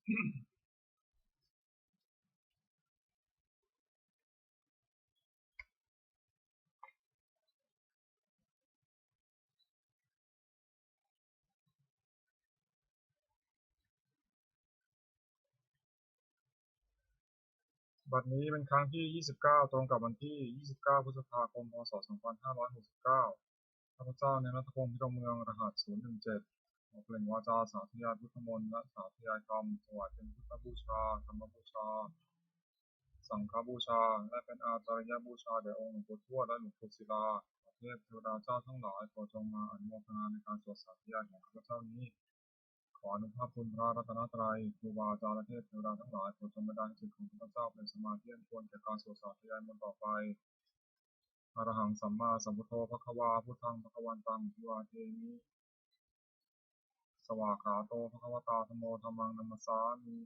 บัดนี้เป็นครั้งที่29ตรงกับวันที่29พฤษภาคมพศ2569ข้าพเจ้าในณัฐพงษ์พิรมเมืองรหัส017ขอเปล่งวาจาสาธยายพุทธมนต์และสาธยายธรรมถวายเป็นพุทธบูชาธรรมบูชาสังฆบูชาและเป็นอาจารยบูชาแด่องค์หลวงปู่ทวดและหลวงปู่ศิลาเทพเทวดาเจ้าทั้งหลายขอจงมาอนุโมทนาในการสวดสาธยายของข้าพเจ้านี้ขออนุภาพคุณพระรัตนตรัยครูบาอาจารย์และเทพเทวดาทั้งหลายโปรดจงบันดาลจิตของข้าพเจ้าเป็นสมาธิอันควรแก่การสวดสาธยายมนต์ต่อไปอรหังสัมมาสัมพุทโธภควาพุทธังภควันตังอภิวาเทมิสวากขาโตภควตาธัมโมธัมมังนัมมัสสามิ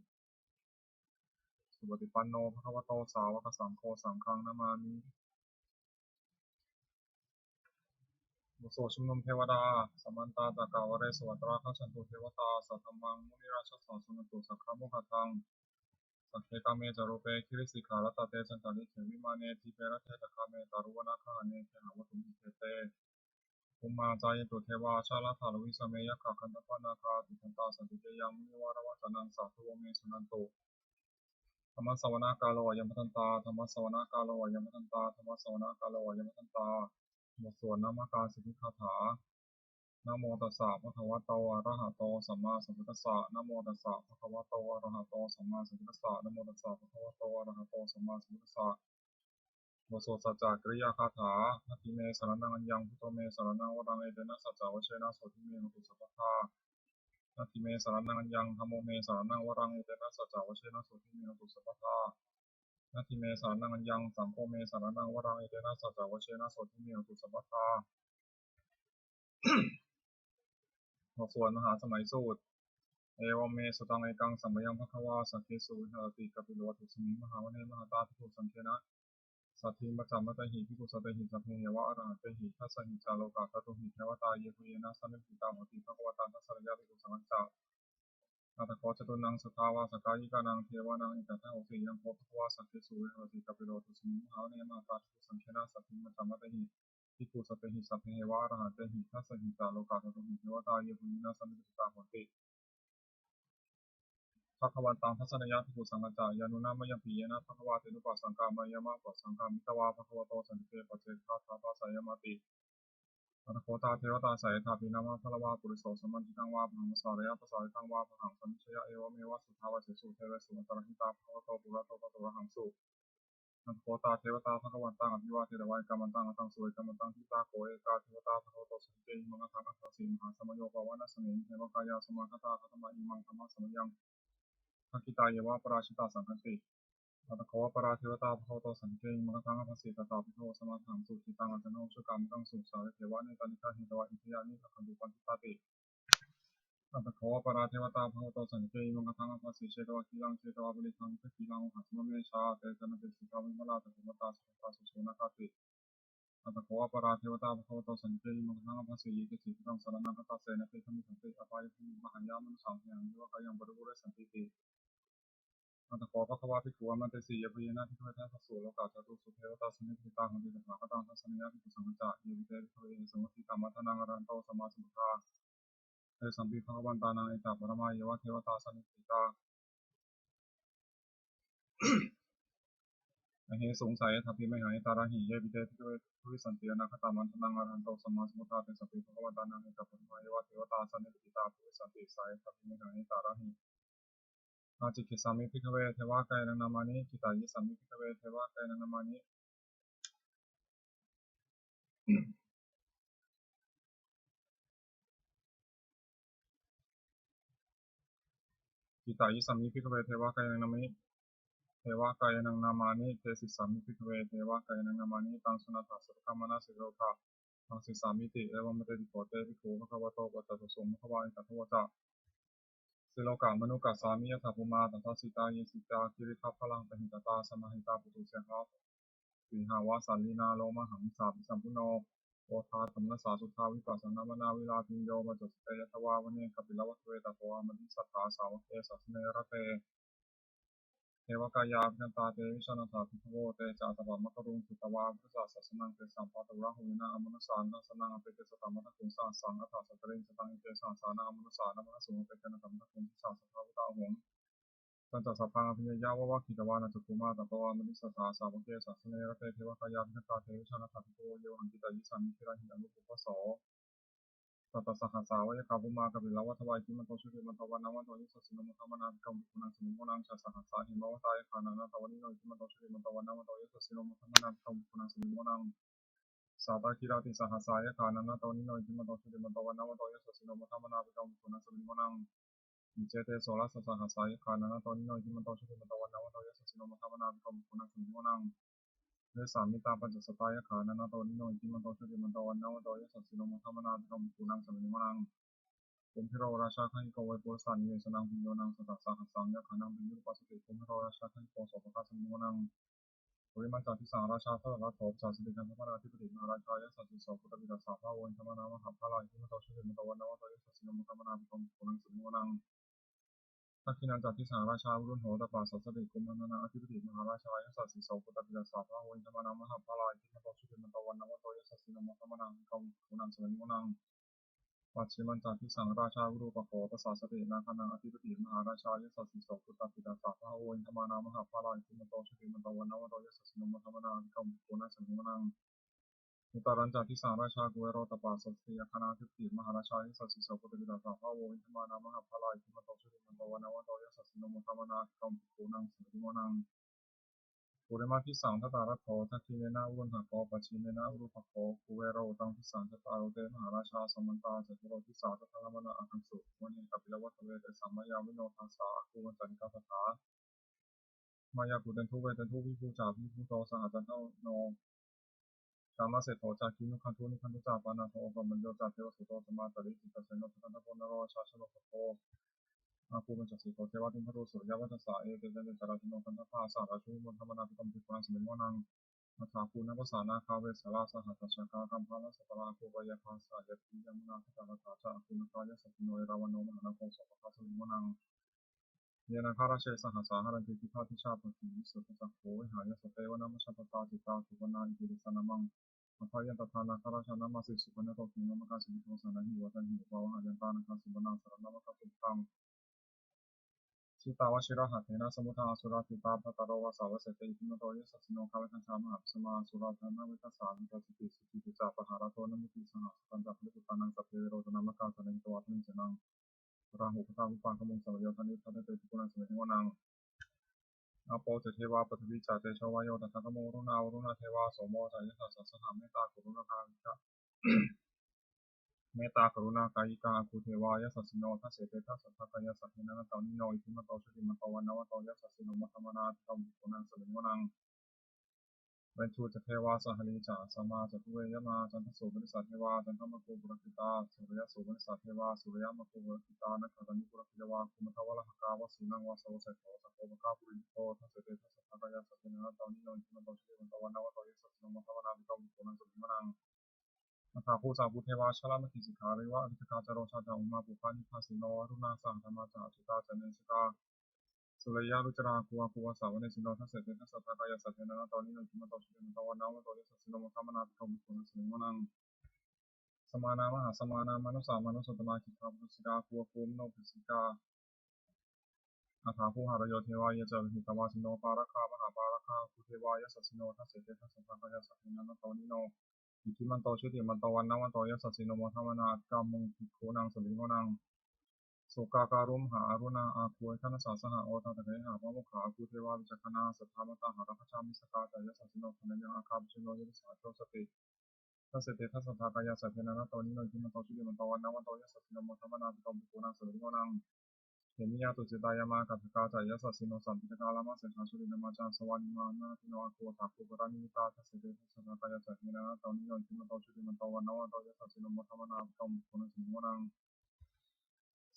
สุปฏิปันโนภควโตสาวกสังโฆสังฆังนามามิบทสวดชุมนุมเทวดาสัมมันตาตะกาวเรสวัตราคัจฉันตุเทวตาสัทธัมมังมุนิราชสสสุนตุสักขะมุขตังสักเคกาเมจารุเปคิริสิกขาลตเตจันตาลิเถวิมาเนทิเปรเทตะคาเมตารุวนาคาเนเทหาวตุมิเทเตภูมาจายตุเทวาชาลาธาลวิสเมยะขะคันตปนาคาติคันตาสันติเตยังมุนิวารวัจนังสาธุวเมสุนันตุธรรมสวนากาโลยมทันตาธรรมสวนากาโลยมทันตาธรรมสวนากาโลยมทันตาบทสวดนามการสิทธิคาถานะโมตัสสะภะคะวะโตอะระหะโตสัมมาสัมพุทธัสสะนะโมตัสสะภะคะวะโตอะระหะโตสัมมาสัมพุทธัสสะนะโมตัสสะภะคะวะโตอะระหะโตสัมมาสัมพุทธัสสะบทสวดสัจจกริยาคาถานาทิเมสรณังอัญญังพุทโธเมสรณังวรังเอเตนะสัจจาวเชนะโสทิเมหุตุสัพพทานาทิเมสรณังอัญญังธัมโมเมสรณังวรังเอเตนะสัจจาวเชนะโสทิเมหุตุสัพพทานาทิเมสรณังอัญญังสังโฆเมสรณังวรังเอเตนะสัจจาวเชนะโสทิเมหุตุสัพพทาบทสวดมหาสมัยสูตรเอวเมสุตังเอกังสัมยังภควาสักเคสุวิหารติกัปิโลทุสมิมหาวเนมหาตาภิกขุสังเคนะสัทธิมัจจามะตหิภิกขุสัตหิสัพเพเหวะอรหันเตหิทัสสหิจาโลกาตตุหิเทวตาเยปุเยนะสัมมิปิตาโหติภควตาทัสสะยะภิกขุสังฆจานาตโคจตุนังสทาวาสกายิกานังเทวานังอิจฉาโอสียังโคภควาสักเคสุวิหารติกัปิโลทุสมิมหาวเนมหาตาภิกขุสังเคนะสัทธิมัจจามะตหิภิกขุสัตหิสัพเพเหวะอรหันเตหิทัสสหิจาโลกาตตุหิเทวตาเยปุเยนะสัมมิปิตาโหติภควันตังทัศนยะภิกขุสังฆจายานุนามยังปิเยนะภควาเตนุปัสสังกามายามะปัสสังกามิตวาภควโตสันติเตปะเจทาทาภาสายมาติอัตโคตาเทวตาสายถาปินามะพลวาปุริโสสมันติตังวาพังมสารยะภาษาตังวาพังสัมชยะเอวเมวะสุทาวะเสสุเทวสุอันตรหิตาภควโตปุระโตปะโตระหังสุอัตโคตาเทวตาภควันตังอภิวาเทวายกรรมตังอัตังสวยกรรมตังทิตาโกเอกาเทวตาภควโตสันติมังคังอัตถสีมหาสมโยปวานะสมิงเทวกายาสมาคตาคตมะอิมังธรรมะสมยังทักขิตาเยวะปราชิตาสังคันติอัตโคปราเทวตาภควโตสันติมังคังอัตถสีตตาภิโตสมาถังสุจิตังอัตโนชุกรรมตังสุสาเทวะเนตานิฆาหิตวะอิทยานิขันตุปันติตาติอัตโคปราเทวตาภควโตสันติมังคังอัตถสีเชตวะกิลังเชตวะบริทังเทกิลังหัสมะเมชาเตจันติสุขาวิมลาตถุมตาสุตาสุโสนาคาติอัตโคปราเทวตาภควโตสันติมังคังอัตถสียิกิตังสารนังคตาเสนเตธมิสันติอภัยภูมิมหัญญามนุสังเหียงยวะกายังบริบูรสันติติอัตโคภควาภิกขุมันเตสียพยนะภิกขุทัสสุโลกาจตุสุเทวตาสมิทิตาหันติตถาคตังทัสสนิยาภิกขุสังฆจาเยวิเตภิกขุเอสมุทิตามัทนังอรันโตสัมมาสัมพุทธาเตสัมปิภควันตานังเอตปรมาเยวะเทวตาสมิทิตาอเหสงสัยทัพพิมหายตาระหิเยวิเตภิกขุทุวิสันติอนาคตามันทนังอรันโตสัมมาสัมพุทธาเตสัมปิภควันตานังเอตปรมาเยวะเทวตาสมิทิตาทุวิสันติสายทัพพิมหายตาระหิอาจิกิสามิภิกขเวเทวะกายนังนามานิกิตายิสามิภิกขเวเทวะกายนังนามานิกิตายิสามิภิกขเวเทวะกายนังนามานิเทวะกายนังนามานิเตสิสามิภิกขเวเทวะกายนังนามานิตังสุนัตถะสุขามนาสิโรภะตังสิสามิติเอวมเตติโกเตภิกขุภควโตปัจจตุสงฆ์ภควาอิตัทวจะสิโลกามนุกัสสามิยถาภูมาตัทสิตาเยสิตาคิริทัพพลังปหิตตาสมาหิตาปุตุเสหะวิหาวาสัลลีนาโลมหังสาปิสัมพุโน ทาธรรมนัสสาสุทาวิปัสสนามนาวิลาพิญโยมัจจสเตยตวาวเนกัปปิลวัตเวตโตอมติสัทธาสาวกเกสัสเนระเตเทวกายาพิณตาเตวิชนาถาภิกขโวเตจาตบัมมะกรุงสุตวาพุทธศาสนังเตสัมปัตวะหุวินาอมนุสานัสนังอเปเตสตัมมะทังคุงสาสังอัฏฐสัตเตริงสตังอิเตสาสานังอมนุสานามะสุงเตเกนะตัมมะทังคุงทิสาสัทธาวุตาหงตันจัสสะพังอภิญญาวะวะคิตวานัจจุมาตโตอมติสัทธาสาวกเกสัสเนระเตเทวกายาพิณตาเตวิชนาถาภิกขโวโยหังกิตายิสามิทิราหิอนุปุพพโสตัตตสหัสสาวยกาบุมากับิลวัฏวายกิมันโตชุติมันโตวันนาวันโตยิสสินมุตมนาภิกขุปุนังสมิโมนังชาสหัสสาหิมาวตายขานันตวันนิโนกิมันโตชุติมันโตวันนาวันโตยิสสินมุตมนาภิกขุปุนังสมิโมนังสาตาคิราติสหัสสายขานันตวันนิโนกิมันโตชุติมันโตวันนาวันโตยิสสินมุตมนาภิกขุปุนังสมิโมนังมิเจเตโสรัสสหัสสายขานันตวันนิโนกิมันโตชุติมันโตวันนาวันโตยิสสินมุตมนาภิกขุปุนังสมิโมนังเวสามิตาปัญจสตายขานันตวันนิโนกิมันโตชุติมันโตวันนาวันโตยิสสินมุตมนาภิกขุปุนังสมิโมนังกุมพิโรราชาขันโกเวปุรสานิเวสนังพิโยนังสตัสสะหัสสังยะขันังปิยุปัสสติกุมพิโรราชาขันโกโสภคัสสมิโมนังบริมันจัติสังราชาทศรัตโถจัสสิกันธรรมราธิปติมหาราชายสัสสิโสพุทธบิดาสาภาวนธรรมนามหาภาลายทิมโตชุติมโตวันนาวโตยสัสสินมุตมนาภิกขุปุนังสมิโมนังทักขินันจัติสังราชาวุรุโหตปาสัสสติกุมมนาอธิปติมหาราชายสัสสิโสพุทธบิดาสาภาวนธรรมนามหาภาลายทิมโตชุติมโตวันนาวโตยสัสสินมุตมนาภิกขุปุนังสมิโมนังปัจฉิมันจันทิสังราชาวิรูปโขปสาสตินาคนังอธิปติมหาราชายสัสสิโสพุทธปิตาสาภาโวนธรรมานามหาภาลายทิมโตชุติมันโตวันนาวโตยสัสสินมุตมนาภิกขุปุนังสมิโมนังมุตารัญจันทิสังราชากุเวโรตปาสัสสิยคณาธิปติมหาราชายสัสสิโสพุทธปิตาสาภาโวนธรรมานามหาภาลายทิมโตชุติมันโตวันนาวโตยสัสสินมุตมนาภิกขุปุนังสมิโมนังปุริมาทิสังทัตตารัตโถทักขิเนนะอุรุณหะโกปัจฉิเนนะอุรุปโขกุเวโรตังทิสังทัตตาโรเตมหาราชาสมันตาจัตุโรทิสาทัตตะมนะอังสุวันนี้กัปปิลวัตเวเตสัมมายาวิโนทัสสะอาคูวันจันทาถามายากุเตนทุเวเตนทุวิภูจาวิภูโตสหัจันโนโนกามาเสโถจาคินุคันทุนิคันตุจาปานาโทปมัญโยจาเทวสุโตสมาตริจิตเสนโนทันตะโพนโรชาชโลโตอาภูมิจักสิโตเทวะติมพรุสุริยวัฏสาเอเตเตเตจาราติโนกันทภาสาราชุมนธรรมนาภิกขุปุนังสมิโมนังอัฏฐาภูนภาษานาคาเวสลาสหัสชกากัมภาลสัตราภูวายภาสายติยมุนาคตาลถาจาภูนกายสัพโนเอราวันโนมหานาโคสภคัสมิโมนังเยนาคาราเชสหัสสาหารันติทิพาทิชาปฏิวิสุทธิจักโขวิหายสเตวนามัชปตาจิตาสุวนาอิติริสนามังอภัยันตทานาคาราชานามาสิสุปนโตคินามกาสิบิโตสนาหิวัตันหิวะวะหายันตานาคาสิบนาสารนามกาสุขังชิตาวชิระหัตเถนะสมุทาสุราติตาภัตตโรวาสาวเสติทิมโตยิสัสสิโนคาเวทัญชามหาสมาสุราธนาวิทัสสาวิทัสติสุจิติจาปหาราโทนมุติสหสันจักขุตุตานังสัพเพโรตนามกาสเนตัวทันเจนังราหุปตาวิปังขมุงสมัยโยธานิทัตเตติปุนังสมัยโยนังอาโปเจเทวาปฐวิจาเตชวายโยตัสสะโมรุณาวรุณเทวาโสโมจายสัสสะหาเมตตากรุณาคาวิกะเมตตากรุณากายิกาอคุเทวายสัสสิโนทัสเสเตทัสสะทะกายสัพเพนะนะตานิโนอิทิมโตชุติมโตวันนวโตยัสสสิโนมัตตมนาภิกขุปุนังสมิโมนังเวนทูจเทวาสหลีจาสมาจตุเวยมาจันทสุบริสัทเทวาจันทมกุบุรคิตาสุริยสุบริสัทเทวาสุริยมกุบุรคิตานักขันนิบุรคิตวาคุมทวะละหกาวสุนังวาสวเสโตสัพโพมกาปุริโตทัสเสเตทัสสะทะกายสัพเพนะนะตานิโนอิทิมโตชุติมโตวันนวโตยัสสสิโนมัตตมนาภิกขุปุนังสมิโมนังอัฏฐาภูสาภูเทวาชลามติสิกขาริวะอภิกาจโรชาจาอุมาปุพานิพาสิโนวรุณาสังธรรมาจาจุตาจันเนสิกาสุริยาลุจราภูวาภูวาสาวเนสิโนทัสเสเตทัสสะทะกายสัพเพนะนะตานิโนอิทิมโตชุติมโตวันนวโตยัสสสิโนมัตตมนาภิกขุปุนังสมิโมนังสมานามหาสมานามนุสามนุสตมาคิทาปุสิกาภูวาภูมโนปุสิกาอัฏฐาภูหารโยเทวายะเจวิหิตวาสิโนปาราคามหาปาราคาภูเทวายะสัสสิโนทัสเสเตทัสสะทะกายสัพเพนะนะตานิโนอิทิมันโตชุติมันโตวันนวันโตยัสสสิโนมัทธมนากัมมุงภิกขุนังสมิโมนังสุกาการุมหาอรุณาอาภูทันสาสหโอตตะเกหาพระมุขาภูเทวาวิจักนาสัทธามตาหารัคชามิสกาจายสัสสิโนพนัญญังอาคาบิชโนยสาโชสติทัสเสเตทัสสะทากายสัพเพนะนะโตนิโนอิทิมันโตชุติมันโตวันนวันโตยัสสสิโนมัทธมนาภิกขุภิกขุนังสมิโมนังเห็นมิยาตุจิตายามากัตถกาจายสัสสิโนสัมปิตกาลามาเสนาชุตินามาจารสวานิมานาทิโนอาคูตาภูปรานิมิตาทัสเสเตทัสสะทากายสัพเพนะนะโตนิโนอิทิมันโตชุติมันโตวันนวันโตยัสสสิโนมัทธมนาภิกขุภิกขุนังสมิโมนัง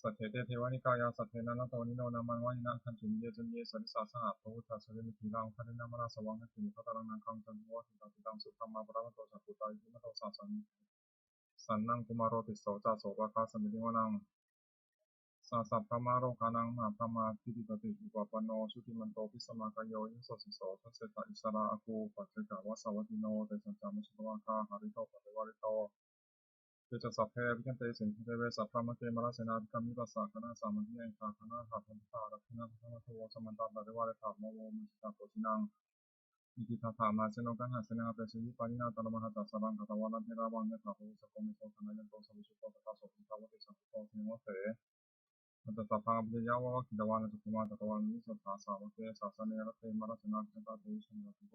สัทเถเตเทวานิกายาสัทเถนะนะโตนิโนนามันวานินะขันจุมิเยจันเยสัริสาสหะพระพุทธสริมิธีรังคันนามราสวังนักขิมิพัตรังนังคังจันทวะสิตาติตังสุขัมมาปรามโตสัพพุตาอิทิมโตสาสัง สันนังกุมารโรติโสจาโสปะคาสมิติวนังสัสสัพพมาโรคานังมหาพมาทิฏฐิปติอุปปันโนชุติมันโตพิสมากายโยยิโสสิโสทัสเสตอิสระอากูปัจเจกาวสวัติโนเตสัจจามิชวาคาหาริโตปัจเจวาริโตเจจสัพเพวิกันเตสินเทเวสัพพมะเกมราเสนาภิกามิปัสสะคณะสามัญญาคณะหาพันธารักษณะพระมะโทสมันตาปะเทวาริธรรมโมมุจิตาโตชินังอิทิทาธามาเสโนกันหาเสนาเปสิวิปานินาตระมหาตัสสะรังคตวันเทราวังยะถาภูสโกมิโสธนายันโตสัมมิชุโตตถาโสติภาวติสัมพุทโธเทวะเถอัตตาภาพยาวะกิตวานะตุมาตตวันมิสัทธาสาวเกสาสเนรเตมรัชนาจันตาเตชนะตุโก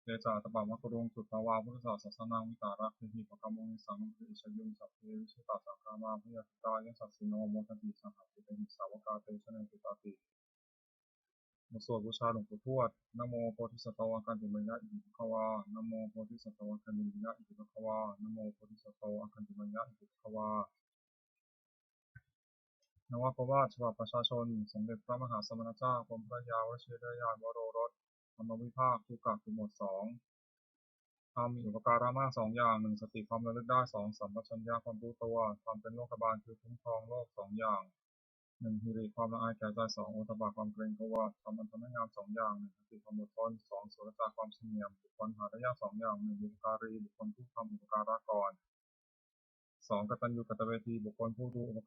เตจาตปะมะกรุงสุตตาวาพุทธศาสสนังวิตาระเทหิปะกมุนิสังวิอิชยุงสัพเพวิสุตตาสังฆามาพยาติตายัสสิโนโมทันติสังฆติเตหิสาวกาเตชนะติตาติบทสวดบูชาหลวงปู่ทวดนะโมโพธิสัตว์อาคันติมยะอิติภควานะโมโพธิสัตว์อาคันติมยะอิติภควานะโมโพธิสัตว์อาคันติมยะอิติภควานวประวัติฉบับประชาชนสมเด็จพระมหาสมณเจ้ากรมพระยาวชิรยานวโรรสธรรมวิภาคทุกกะคือหมวดสองทำมีอุปการะมากสองอย่างหนึ่งสติความระลึกได้สองสัมปชัญญะความรู้ตัวทำเป็นโลกบาลคือคุ้มครองโลกสองอย่างหนึ่งฮิริความละอายแก่ใจสองโอตบะความเกรงกลัวทำมันทำให้งามสองอย่างหนึ่งสติความอดทนสองสุรจาความเฉลียวบุคคลหาได้ยากสองอย่างหนึ่งบุปการีบุคคลผู้ทำอุปการะก่อนสองกตัญญูกตเวทีบุคคลผู้รู้อุป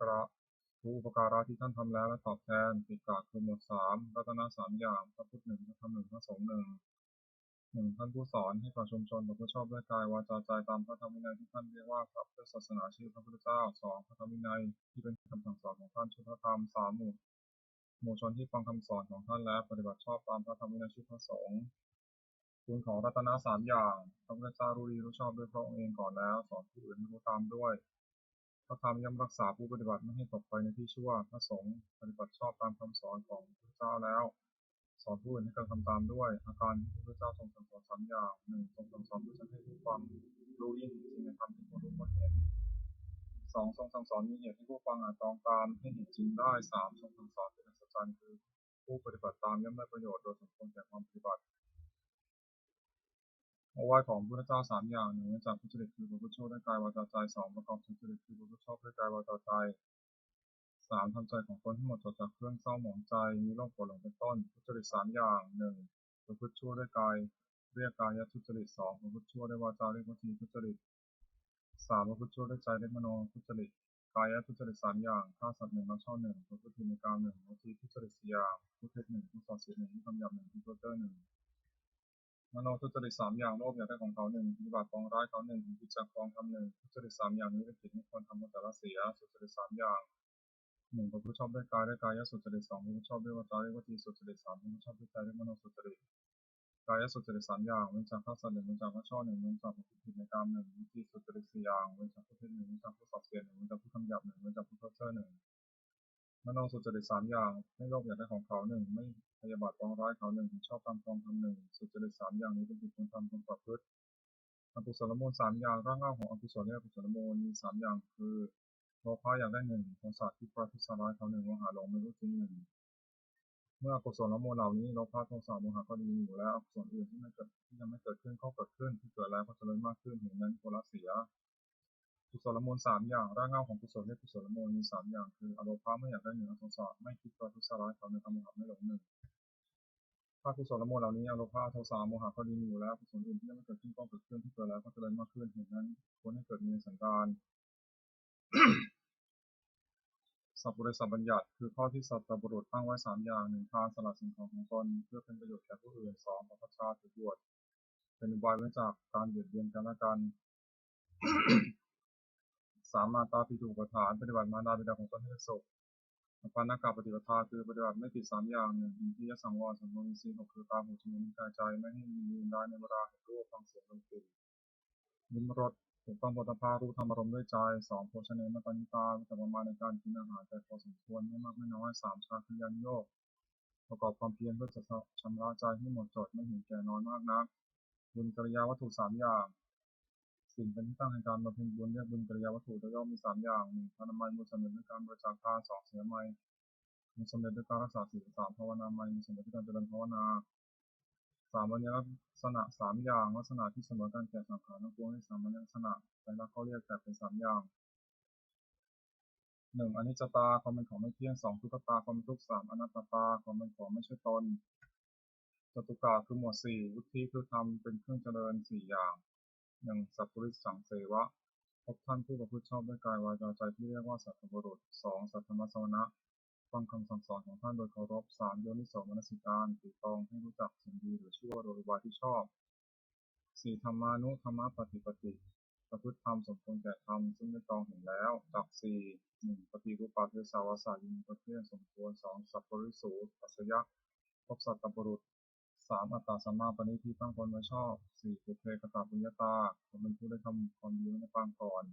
การะที่ท่านทำแล้วและตอบแทนติกาคือหมวดสามรัตนะสามอย่างพระพุทธหนึ่งพระธรรมหนึ่งพระสงฆ์หนึ่งท่านผู้สอนให้ประชุมชนประพฤติชอบด้วยกายวาจาใจตามพระธรรมวินัยที่ท่านเรียกว่าพระพุทธศาสนาชื่อพระพุทธเจ้าสองพระธรรมวินัยที่เป็นคำสั่งสอนของท่านชื่อพระธรรมสามหมู่ชนที่ฟังคำสอนของท่านและปฏิบัติชอบตามพระธรรมวินัยชื่อพระสงฆ์คุณของรัตนะสามอย่างพระพุทธเจ้ารู้ดีรู้ชอบด้วยพระองค์เองก่อนแล้วสอนผู้อื่นให้รู้ตามด้วยพระธรรมย่อมรักษาผู้ปฏิบัติไม่ให้ตกไปในที่ชั่วพระสงฆ์ปฏิบัติชอบตามคำสอนของพระเจ้าแล้วสอนผู้อื่นให้กระทำตามด้วยอาการที่พระเจ้าทรงสั่งสอนสามอย่างหนึ่งทรงสั่งสอนเพื่อจะให้ผู้ฟังรู้ยิ่งจริงในธรรมที่ควรรู้ควรเห็นสองทรงสั่งสอนมีเหตุให้ผู้ฟังอาจตรองตามให้เห็นจริงได้สามทรงสั่งสอนเป็นอัศจรรย์คือผู้ปฏิบัติตามย่อมได้ประโยชน์โดยสมควรแก่ความปฏิบัติเอาไว้ของพระเจ้าสามอย่างหนึ่งจากพุทธจริตคือประพฤติชอบด้วยกายวาจาใจสองประกอบสุจริตคือประพฤติชอบด้วยกายวาจาใจสามทำใจของตนให้หมดจดจากเครื่องเศร้าหมองใจมีโรคปวดหลงเป็นต้นทุจริตสามอย่างหนึ่งประพฤติชั่วด้วยกายเรียกกายทุจริตสองประพฤติชั่วด้วยวาจาเรียกวจีทุจริตสามประพฤติชั่วด้วยใจเรียกมโนทุจริตกายทุจริตสามอย่างฆ่าสัตว์หนึ่งละช่อหนึ่งประพฤติผิดในกามหนึ่งวจีทุจริตสี่อย่างพูดเท็จหนึ่งพูดส่อเสียดหนึ่งพูดคำหยาบหนึ่งพูดเพ้อเจ้อหนึ่งมโนทุจริตสามอย่างโลภอยากได้ของเขาหนึ่งปฏิบัติปองร้ายเขาหนึ่งผิดจากครองทำหนึ่งทุจริตสามอย่างนี้เป็นผิดไม่ควรทำแต่ละเสียสุจริตสามอย่างหนึ่งประพฤติชอบด้วยกายสุจริตสองประพฤติชอบด้วยวาจาวจีสุจริตสามประพฤติชอบด้วยใจมโนสุจริตกายสุจริตสามอย่างเว้นจากฆ่าสัตว์หนึ่งเว้นจากฆ่าช่อหนึ่งเว้นจากผู้ผิดในกามหนึ่งวจีสุจริตสี่อย่างเว้นจากผู้ผิดหนึ่งเว้นจากผู้ส่อเสียดหนึ่งเว้นจากผู้คำหยาบหนึ่งเว้นจากผู้เพ้อเจ้อหนึ่งมโนสุจริตสามอย่างไม่โลภอยากได้ของเขาหนึ่งไม่พยาบาทปองร้ายเขาหนึ่งชอบตามครองทำหนึ่งสุจริตสามอย่างนี้เป็นผิดควรทำควรประพฤติอกุศลมูลสามอย่างร่างเงาของอกุศลและอกุศลมูลมีสามอย่างคือโลภะอยากได้หนึ่งโทสะที่ประทุษร้ายเขาหนึ่งโมหะหลงไม่รู้จริงหนึ่งเมื่ออกุศลมูลเหล่านี้โลภะโทสะโมหะก็ดีอยู่แล้วอกุศลอื่นที่ยังไม่เกิดขึ้นก็เกิดขึ้นที่เกิดแล้วก็เจริญมากขึ้นเห็นนั้นโกละเสียกุศลมูลสามอย่างร่างเงาของกุศลและกุศลมูลมีสามอย่างคืออโลภะไม่อยากได้หนึ่งอโทสะไม่คิดประทุษร้ายเขาหนึ่งโมหะไม่หลงหนึ่งถ้ากุศลมูลเหล่านี้อโลภะโทสะโมหะก็ดีอยู่แล้วกุศลอื่นที่ยังไม่เกิดขึ้นก็เกิดขึ้นที่เกิดแล้วก็เจริญมากขึ้นเห็นนั้นควรให้เกิดมีในสันดานสัพพุริสบัญญัติคือข้อที่สัตบุรุษตั้งไว้สามอย่างหนึ่งทานสละสิ่งของของตนเพื่อเป็นประโยชน์แก่ผู้อื่นสองประพฤติชาติถือบวชเป็นอุบายเว้นจากการเบียดเบียนกันและกันสามมาตาปิฎูปฐานปฏิบัติมารดาบิดาของตนให้เป็นสุขปานากาปฏิปทาคือปฏิบัติไม่ผิดสามอย่างหนึ่งอินทรียสังวรสังโฆมีศีลหกคือตาหูจมูกลิ้นกายใจไม่ให้มียินได้ในเวลาเห็นรูปฟังเสียงดนตรีลิ้มรสถูกต้องโผฏฐัพพะรู้ธรรมอารมณ์ด้วยใจสองโภชเนมตัญญิตาแต่ประมาณในการกินอาหารแต่พอสมควรไม่มากไม่น้อยสามชาคยันโยกประกอบความเพียรเพื่อจะชำระใจให้หมดจดไม่เห็นแก่น้อยมากนักบุญกิริยาวัตถุสามอย่างสิ่งเป็นที่ตั้งในการบำเพ็ญบุญเรียกบุญกิริยาวัตถุโดยย่อมีสามอย่างหนึ่งทานไมมุสลิมด้วยการบริจาคทานสองเสียไมมุสลิมด้วยการรักษาศีลสามภาวนาไมมุสลิมด้วยการเจริญภาวนา สามัญลักษณะสามอย่างลักษณะที่เสมอกันแก่สังขารทั้งปวงในสามัญลักษณะแต่ละเขาเรียกแต่เป็น3อย่าง1อนิจจตาความเป็นของไม่เที่ยง2ทุกขตาความเป็นทุกข์3อนัตตาความเป็นของไม่ใช่ตนจตุกะคือหมวด4วุฒิคือธรรมเป็นเครื่องเจริญ4อย่าง1สัพพุริสสังเสวะพบท่านผู้ประพฤติชอบด้วยกายวาจาใจที่เรียกว่าสัตบุรุษ2สัทธรรมสวนะฟังคำสั่งสอนของท่านโดยเคารพ3โยนิโสมนสิการติตรองให้รู้จักสิ่งดีหรือชั่วโดยอุบายที่ชอบ4ธรรมานุธรรมปฏิปติประพฤติธรรมสมควรแก่ธรรมซึ่งได้ตรองเห็นแล้วจาก4 1ปฏิรูปาเทสาวาสายินประเทศสมควร2สัพปริสูปัสยะพบสัตตบุรุษ3อัตตาสัมมาปณิที่ตั้งตนไว้ชอบ4ปุเพกตาปุญญาตาคนเป็นผู้ได้ทำความดีในปางก่อน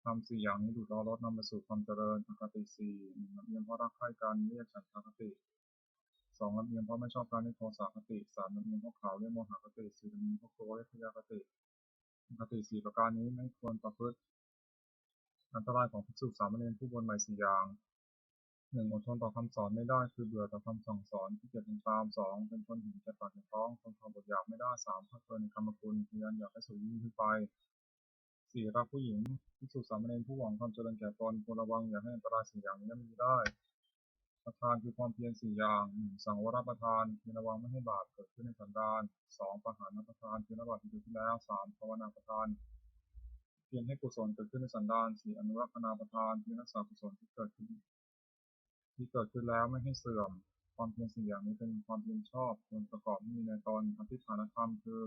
ทำ4อย่างนี้ดูดล้อรถนำไปสู่ความเจริญอคติ4 1ลำเอียงเพราะรักใคร่กันเรียกฉันทคติ2ลำเอียงเพราะไม่ชอบการเรียกโทสะคติ3ลำเอียงเพราะข่าวเรียกโมหคติ4ลำเอียงเพราะโกรธเรียกพยาคติคติ4ประการนี้ไม่ควรประพฤติอันตรายของภิกษุสามเณรผู้บวชใหม่4อย่าง1อดทนต่อคำสอนไม่ได้คือเบื่อต่อคำสั่งสอนที่เกียจทำตาม2เป็นคนเห็นแก่ปากแก่ท้องทนความอดอยากไม่ได้3พักเพลินในกรรมคุณพยายามอยากให้สูงยิ่งขึ้นไป4รักผู้หญิงภิกษุสามเณรผู้หวังความเจริญแก่ตนควรระวังอย่าให้อันตราย4อย่างนี้ย่ำยีได้ประธานคือความเพียร4อย่าง1สังวรประธานคือระวังไม่ให้บาปเกิดขึ้นในสันดาน2ปหานประธานคือละบาปที่เกิดขึ้นแล้ว3ภาวนาประธานเพียรให้กุศลเกิดขึ้นในสันดาน4อนุรักษณาประธานคือรักษากุศลที่เกิดขึ้นแล้วไม่ให้เสื่อมความเพียร4อย่างนี้เป็นความเพียรชอบควรประกอบให้มีในตนอธิฐานธรรมคือ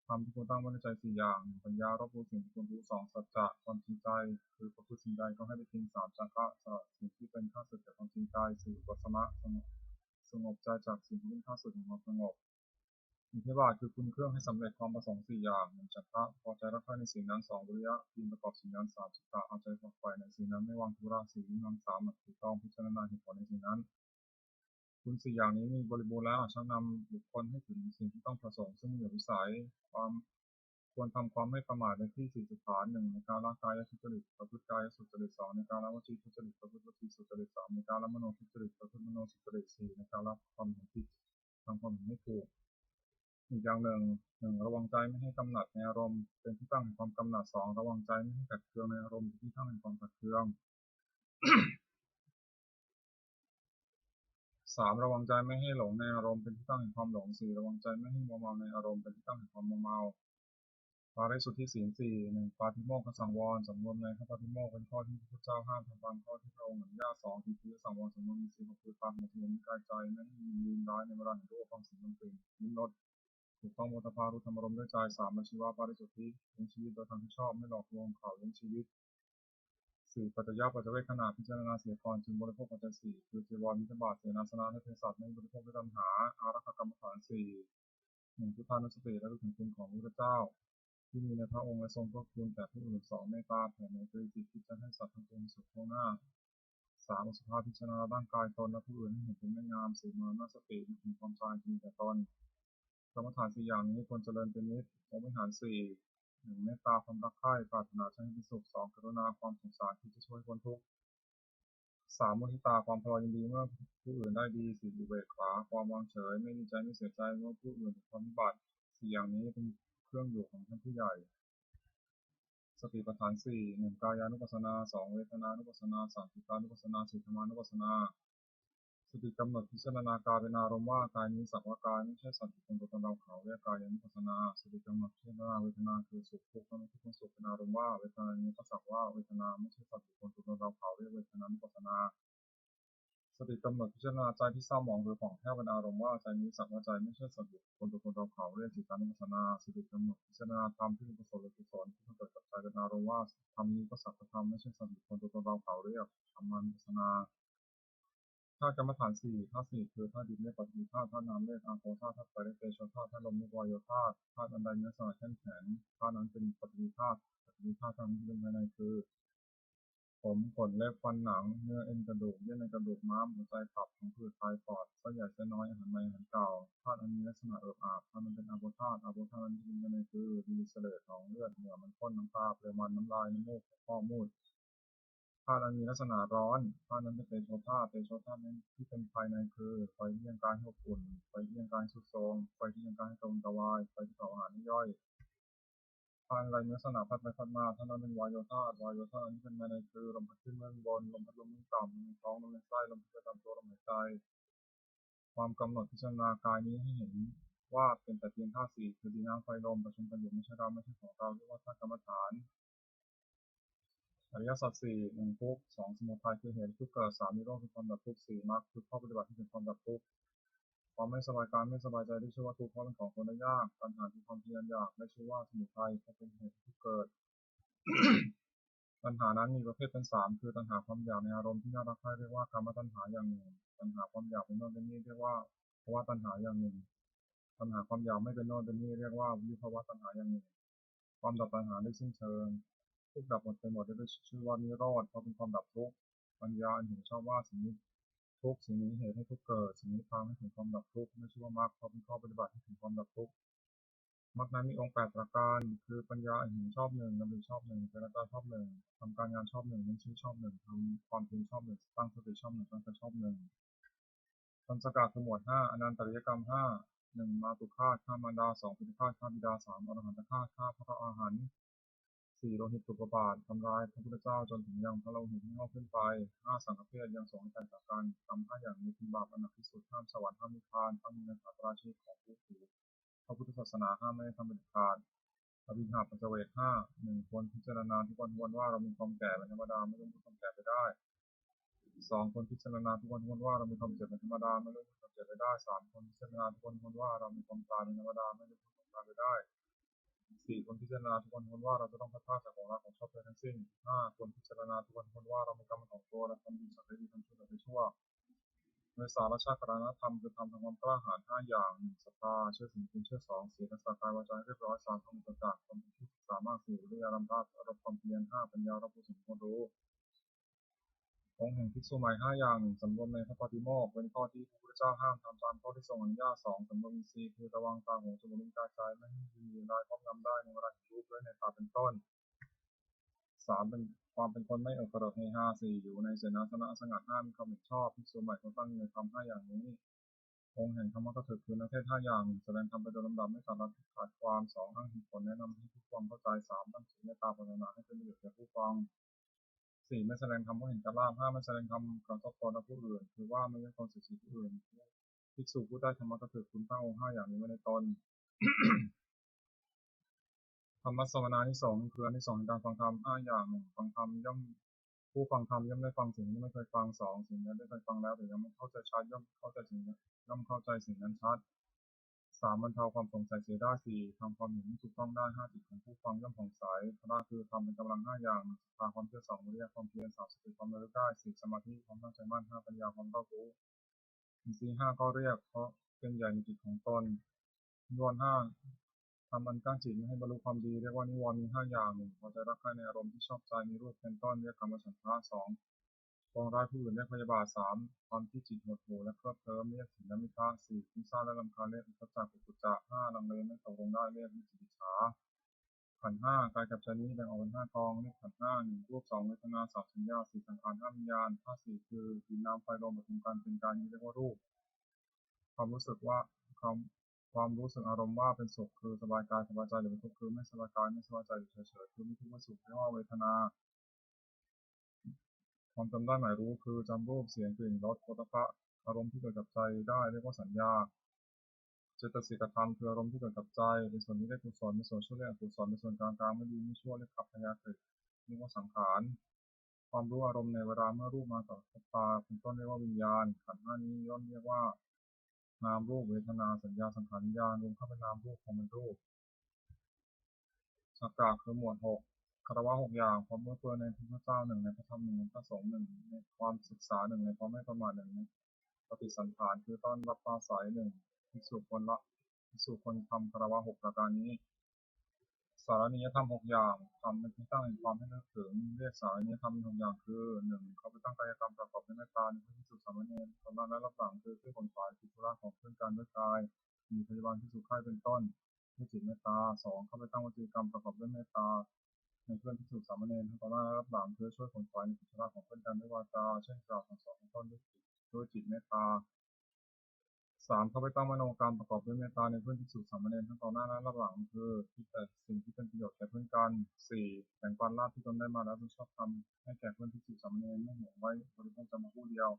ธรรมที่ควรตั้งไว้ในใจ4อย่างปัญญารอบรู้สิ่งที่ควรรู้2สัจจะความจริงใจคือประพฤติสิ่งใดก็ให้ไปทิ้ง3จาระสละสิ่งที่เป็นข้าศึกแก่ความจริงใจ4ปัสสมะสงบใจจากสิ่งที่เป็นข้าศึกแห่งความสงบอิทธิบาทคือคุณเครื่องให้สำเร็จความประสงค์4อย่าง1ฉันทะพอใจรักใคร่ในสิ่งนั้น2วิริยะทีมประกอบสิ่งนั้น3จิตตะเอาใจฝักใฝ่ในสิ่งนั้นไม่วางธุระ4วิมังสาถูกต้องพิจารณาเหตุผลในสิ่งนั้นคุณ4อย่างนี้มีบริบูรณ์แล้วชักนำบุคคลให้ถึงสิ่งที่ต้องประสงค์ซึ่งมีอยู่วิสัยความควรทำความไม่ประมาทในที่4สถาน1ในการละกายทุจริตประพฤติกายสุจริต2ในการละวจีทุจริตประพฤติวจีสุจริต3ในการละมโนทุจริตประพฤติมโนสุจริต4ในการละความเห็นผิดทำความเห็นไม่ถูกอีกอย่างหนึ่งระวังใจไม่ให้กำหนัดในอารมณ์เป็นที่ตั้งแห่งความกำหนัด2ระวังใจไม่ให้ขัดเคืองในอารมณ์เป็นที่ตั้งแห่งความขัดเคือง3ระวังใจไม่ให้หลงในอารมณ์เป็นที่ตั้งแห่งความหลง4ระวังใจไม่ให้มัวเมาในอารมณ์เป็นที่ตั้งแห่งความมัวเมาปาริสุทธิศีล4 1ปาฏิโมกขสังวรสำรวมในพระปาฏิโมกข์เป็นข้อที่พระพุทธเจ้าห้ามทำตามข้อที่พระองค์อนุญาต2ทิฏฐิสังวรสำรวมมีศีล6คือตามหัวสมมุติกายใจไม่ให้มีลืมร้ายในเวลาแห่งรูปฟังเสียงดนตรีลิ้มรสถูกต้องโมตภารุธรรมารมณ์ด้วยใจ3อาชีวะปาริสุทธิเลี้ยงชีวิตโดยทำที่ชอบไม่หลอกลวงเขาเลี้ยงชีวิต4ปัจจยปัจจเวคขณะพิจารณาเสียก่อนจึงบริโภคปัจจัย4คือจีวรมิถบาทเสนาสนะและเภสัชไม่บริโภคด้วยตัณหาอารักขกรรมฐาน4 1พุทธานุสติและรู้ถึงคุณของพระพุทธเจ้าที่มีในพระองค์และทรงพระคุณแก่ผู้อื่น2เมตตาแผ่ในปริจิตคิดจะให้สัตว์ทั้งปวงสุขทั่วหน้า3อสุภาพิจารณาร่างกายตนและผู้อื่นให้เห็นเป็นไม่งาม4มรณสติถึงความตายที่มีแก่ตนกรรมฐาน4อย่างนี้ควรเจริญเป็นนิจพรหมวิหาร4 1เมตตาความรักใคร่ปรารถนาจะให้เป็นสุข2กรุณาความสงสารที่จะช่วยคนทุกข์3มุทิตาความพอยินดีเมื่อผู้อื่นได้ดี4อุเบกขาความวางเฉยไม่ดีใจไม่เสียใจเมื่อผู้อื่นถึงความวิบัติ4อย่างนี้เป็นเครื่องอยู่ของท่านผู้ใหญ่สติปัฏฐาน4 1กายานุปัสสนา2เวทนานุปัสสนา3จิตานุปัสสนา4ธรรมานุปัสสนาสติกำหนดพิจารณากายเป็นอารมณ์ว่ากายนี้สักว่ากายไม่ใช่สัตว์บุคคลตัวตนเราเขาเรียกกายานุปัสสนาสติกำหนดพิจารณาเวทนาคือสุขทุกข์ไม่ใช่ทุกข์สุขเป็นอารมณ์ว่าเวทนานี้ก็สักว่าเวทนาไม่ใช่สัตว์บุคคลตัวตนเราเขาเรียกเวทนานุปัสสนาสติกำหนดพิจารณาใจที่เศร้าหมองหรือผ่องแผ้วเป็นอารมณ์ว่าใจนี้สักว่าใจไม่ใช่สัตว์บุคคลตัวตนเราเขาเรียกจิตานุปัสสนาสติกำหนดพิจารณาธรรมที่เป็นกุศลหรือกุศลที่เกิดกับใจเป็นอารมณ์ว่าธรรมนี้ก็สักว่าธรรมไม่ใช่สัตว์บุคคลตัวตนเราเขาเรียกธรรมานุปัสสนาธาตุกรรมฐาน4ธาตุ4คือธาตุดินเนปฏิธาตุธาตุน้ำเมฆอาโปธาตุธาตุไฟและเตโชธาตุธาตุลมนิวายโยธาตุธาตุอันใดเนื้อสลายแข็งแข็งธาตุนั้นเป็นปฏิธาตุธรรมที่เป็นภายในคือผมขนเล็บฟันหนังเนื้อเอ็นกระดูกเยื่อในกระดูกม้ามหัวใจตับของผืดไตปอดไส้ใหญ่ไส้น้อยอาหารใหม่อาหารเก่าธาตุอันมีลักษณะเอิบอาบธาตุนั้นเป็นอาโปธาตุนั้นที่เป็นภายในคือดีเสลดหนองเลือดเหงื่อมันข้นน้ำตาเปลือยมันน้ำลายน้ำมูกข้อมูด ธาตุอันมีลักษณะร้อนธาตุนั้นเป็นเตโชธาตุนั้นที่เป็นภายในคือไฟที่ยังการให้อบอุ่นไฟที่ยังการให้สุดโทรมไฟที่ยังการให้ตรงตะวายไฟที่เผาอาหารให้ย่อยธาตุอะไรมีลักษณะพัดไปพัดมาธาตุนั้นเป็นวายโยธาตุอันนี้เป็นภายในคือลมพัดขึ้นเบื้องบนลมพัดลงเบื้องต่ำลมในท้องลมในไส้ลมพัดประจำตัวลมหายใจความกำหนดพิจารณากายนี้ให้เห็นว่าเป็นแต่เพียงธาตุสี่คือดินน้ำไฟลมประชุมกันอยู่ไม่ใช่เราไม่ใช่ของเราเรียกว่าธาตุกรรมฐานอริยสัจสี่หนึ่งทุกข์สองสมุทัยคือเหตุทุกข์เกิดสามนิโรธคือความดับทุกข์สี่มรรคคือข้อปฏิบัติที่เป็นความดับทุกข์ความไม่สบายกายไม่สบายใจได้ชื่อว่าทุกข์เพราะเป็นของคนได้ยากปัญหาคือความเพียรอยากได้ชื่อว่าสมุทัยเพราะเป็นเหตุทุกข์เกิดตัณหานั้นมีประเภทเป็นสามคือตัณหาความอยากในอารมณ์ที่น่ารักใคร่เรียกว่ากามตัณหาอย่างหนึ่งตัณหาความอยากเป็นโน่นเป็นนี่เรียกว่าภวตัณหาอย่างหนึ่งตัณหาความอยากไม่เป็นโน่นเป็นนี่เรียกว่าวิภวตัณหาอย่างหนึ่งความดับตัณหาได้สิ้นเชิงทุกดับหมดไปหมดได้ด้วยชื่อว่านิโรธเพราะเป็นความดับทุกข์ปัญญาเห็นชอบว่าสิ่งนี้ทุกสิ่งนี้เหตุให้ทุกเกิดสิ่งนี้พาให้ถึงความดับทุกข์ไม่ชื่อว่ามรรคเพราะเป็นข้อปฏิบัติให้ถึงความดับทุกข์มรรคนั้นมีองค์8ประการคือปัญญาเห็นชอบหนึ่งดำริชอบหนึ่งเจริญชอบหนึ่งทำการงานชอบหนึ่งเน้นชื่อชอบหนึ่งทำความเพียรชอบหนึ่งตั้งสติชอบหนึ่งตั้งใจชอบหนึ่งทำสกัดคือหมวด5อนันตริยกรรม5 1มาตุฆาตฆ่ามารดา2ปิฎฆาตฆ่าบิดา3อรหันตฆาตฆ่าพระอรหันต์4โลหิตตุปบาททำร้ายพระพุทธเจ้าจนถึงยังพระโลหิตที่งอกขึ้นไป5สังฆเพศยังสงให้แตกต่างกันทำ5อย่างนี้เป็นบาปอันหนักที่สุดห้ามสวรรค์ห้ามนิพพานตั้งอยู่ในศาสนาชีพของผู้ถือพระพุทธศาสนาห้ามไม่ให้ทำเป็นขาดอภิหาปัจเจเวก1ควรพิจารณาทุกวันว่าเรามีความแก่เป็นธรรมดาไม่รู้มีความแก่ไปได้2ควรพิจารณาทุกวันว่าเรามีความเจ็บเป็นธรรมดาไม่รู้มีความเจ็บไปได้3ควรพิจารณาทุกวันว่าเรามีความตายเป็นธรรมดาไม่รู้มีความตายไปได้4ควรพิจารณาทุกวันว่าเราจะต้องพัดพลาดจากของรักของชอบใจทั้งสิ้น5ควรพิจารณาทุกวันว่าเรามีกรรมของตัวและทำดีสักได้ดีทำชั่วสักได้ชั่วโดยสารชาติกรณธรรมคือทำทางความกล้าหาญ5อย่าง1ศรัทธาเชื่อสิ่งเป็นเชื่อ2ศีลรักษากายวาจาเรียบร้อย3ความประจักษ์ความเป็นผู้ศึกษามาก4วิริยะรำพัดระดับความเพียร5ปัญญารับผู้สมควรรู้องค์แห่งภิกษุใหม่5อย่าง1สำรวมในพระปฏิโมกข์เป็นข้อที่พระพุทธเจ้าห้ามทำตามข้อที่ทรงอนุญาต2สำรวมอินทรีย์คือระวังตาหูจมูกลิ้นกายใจไม่ให้มีรายครอบงำได้ในเวลาเห็นรูปด้วยในตาเป็นต้น3เป็นความเป็นคนไม่เอิกกระโดดเฮฮา4อยู่ในเสนาสนะสงัด5มีความเห็นชอบภิกษุใหม่ควรตั้งอยู่ในธรรม5อย่างนี้องค์แห่งธรรมก็คือนักเทศ5อย่างแสดงธรรมไปโดยลำดับไม่ขาดความ2อ้างเหตุผลแนะนำให้ผู้ฟังเข้าใจ3ตั้งจิตเมตตาภาวนาให้เป็นประโยชน์แก่ผู้ฟัง4ไม่แสดงธรรมเพราะเห็นแก่ลาภ5ไม่แสดงธรรมกระทบตนและผู้อื่นคือว่าไม่ใช่ตนเสียดสีผู้อื่นภิกษุผู้ได้ธรรมก็คือคุณตั้งองค์5อย่างนี้ไว้ในตน ธรรมสวนานิสงส์คืออานิสงส์ในการฟังธรรม5อย่าง1ฟังธรรมย่อมผู้ฟังธรรมย่อมได้ฟังสิ่งที่ไม่เคยฟัง2สิ่งนั้นได้เคยฟังแล้วแต่ยังไม่เข้าใจชัดย่อมเข้าใจสิ่งนั้นชัด3บรรเทาความสงสัยเสียได้4ทำความเห็นที่ถูกต้องได้5จิตของผู้ฟังย่อมผ่องใสพระคือทำเป็นกำลัง5อย่างศรัทธาความเชื่อ2วิริยะความเพียร3สติความระลึกได้4สมาธิความตั้งใจมั่น5ปัญญาความรอบรู้อินทรีย์5ก็เรียกเพราะเป็นใหญ่ในจิตของตนนิวรณ์5ทำอันกั้นจิตไม่ให้บรรลุความดีเรียกว่านิวรณ์มี5อย่าง1พอใจรักใคร่ในอารมณ์ที่ชอบใจมีรูปเป็นต้นเรียกกามฉันทะ2ปองร้ายผู้อื่นเรียกพยาบาท3ความที่จิตหดหู่และเคลิบเคลิ้มเรียกถินมิทะ4ฟุ้งซ่านและรำคาญเรียกอุทธัจจะกุกุจจะ5ลังเลไม่ตกลงได้เรียกวิจิกิจฉาขันธ์5กายกับใจนี้แบ่งออกเป็น5กองเรียกขันธ์5 1รูป2เวทนา3สัญญา4สังขาร5วิญญาณธาตุ4คือดินน้ำไฟลมประชุมกันเป็นกายนี้เรียกว่ารูปความรู้สึกว่าความรู้สึกอารมณ์ว่าเป็นสุขคือสบายกายสบายใจหรือเป็นทุกข์คือไม่สบายกายไม่สบายใจหรือเฉยๆคือไม่ทุกข์ไม่สุขเรียกว่าเวทนาความจำได้หมายรู้คือจำรูปเสียงกลิ่นรสโผฏฐัพพะอารมณ์ที่เกิดกับใจได้เรียกว่าสัญญาเจตสิกธรรมคืออารมณ์ที่เกิดกับใจในส่วนนี้เรียกกุศลในส่วนชั่วเรียกอกุศลในส่วนกลางไม่ดีไม่ชั่วเรียกขับพยาธิเรียกว่าสังขารความรู้อารมณ์ในเวลาเมื่อรูปมาต่อตาเป็นต้นเรียกว่าวิญญาณขันธ์5นี้ย่อมเรียกว่านามรูปเวทนาสัญญาสังขารวิญญาณรวมเข้าเป็นนามรูปของเป็นรูปสักกะคือหมวด6คารวะ6อย่างความเมื่อเปื้อนในพระพุทธเจ้า1ในพระธรรม1ในพระสงฆ์1ในความศึกษา1ในความไม่ประมาท1ในปฏิสันถานคือต้อนรับปราศัย1ภิกษุคนทำคารวะ6ประการนี้สารณียธรรม6อย่างทำเป็นที่ตั้งแห่งความให้นึกถึงเรียกสารณียธรรมมี6อย่างคือ1เขาไปตั้งกายกรรมประกอบด้วยเมตตาในพระภิกษุสามเณรสำนักและรับหลังคือผู้คนฝ่ายกิจธุระของเพื่อนกันด้วยกายมีพยาบาลภิกษุไข้เป็นต้นด้วยจิตเมตตา2เข้าไปตั้งวจีกรรมประกอบด้วยเมตตา ในเพื่อนภิกษุสามเณรทั้งต่อหน้าและรับหลังเพื่อช่วยขนขวายในกิจธุระของเพื่อนกันด้วยวาจาเช่นกล่าวสั่งสอนเป็นต้นด้วยจิตเมตตา3เข้าไปตั้งมโนกรรมประกอบด้วยเมตตาในเพื่อนภิกษุสามเณรทั้งต่อหน้าและรับหลังคือคิดแต่สิ่งที่เป็นประโยชน์แก่เพื่อนกัน4แบ่งปันลาภที่ตนได้มาแล้วโดยชอบธรรมให้แก่เพื่อนภิกษุสามเณรไม่หวงไว้บริโภคจำมาผู้เดียว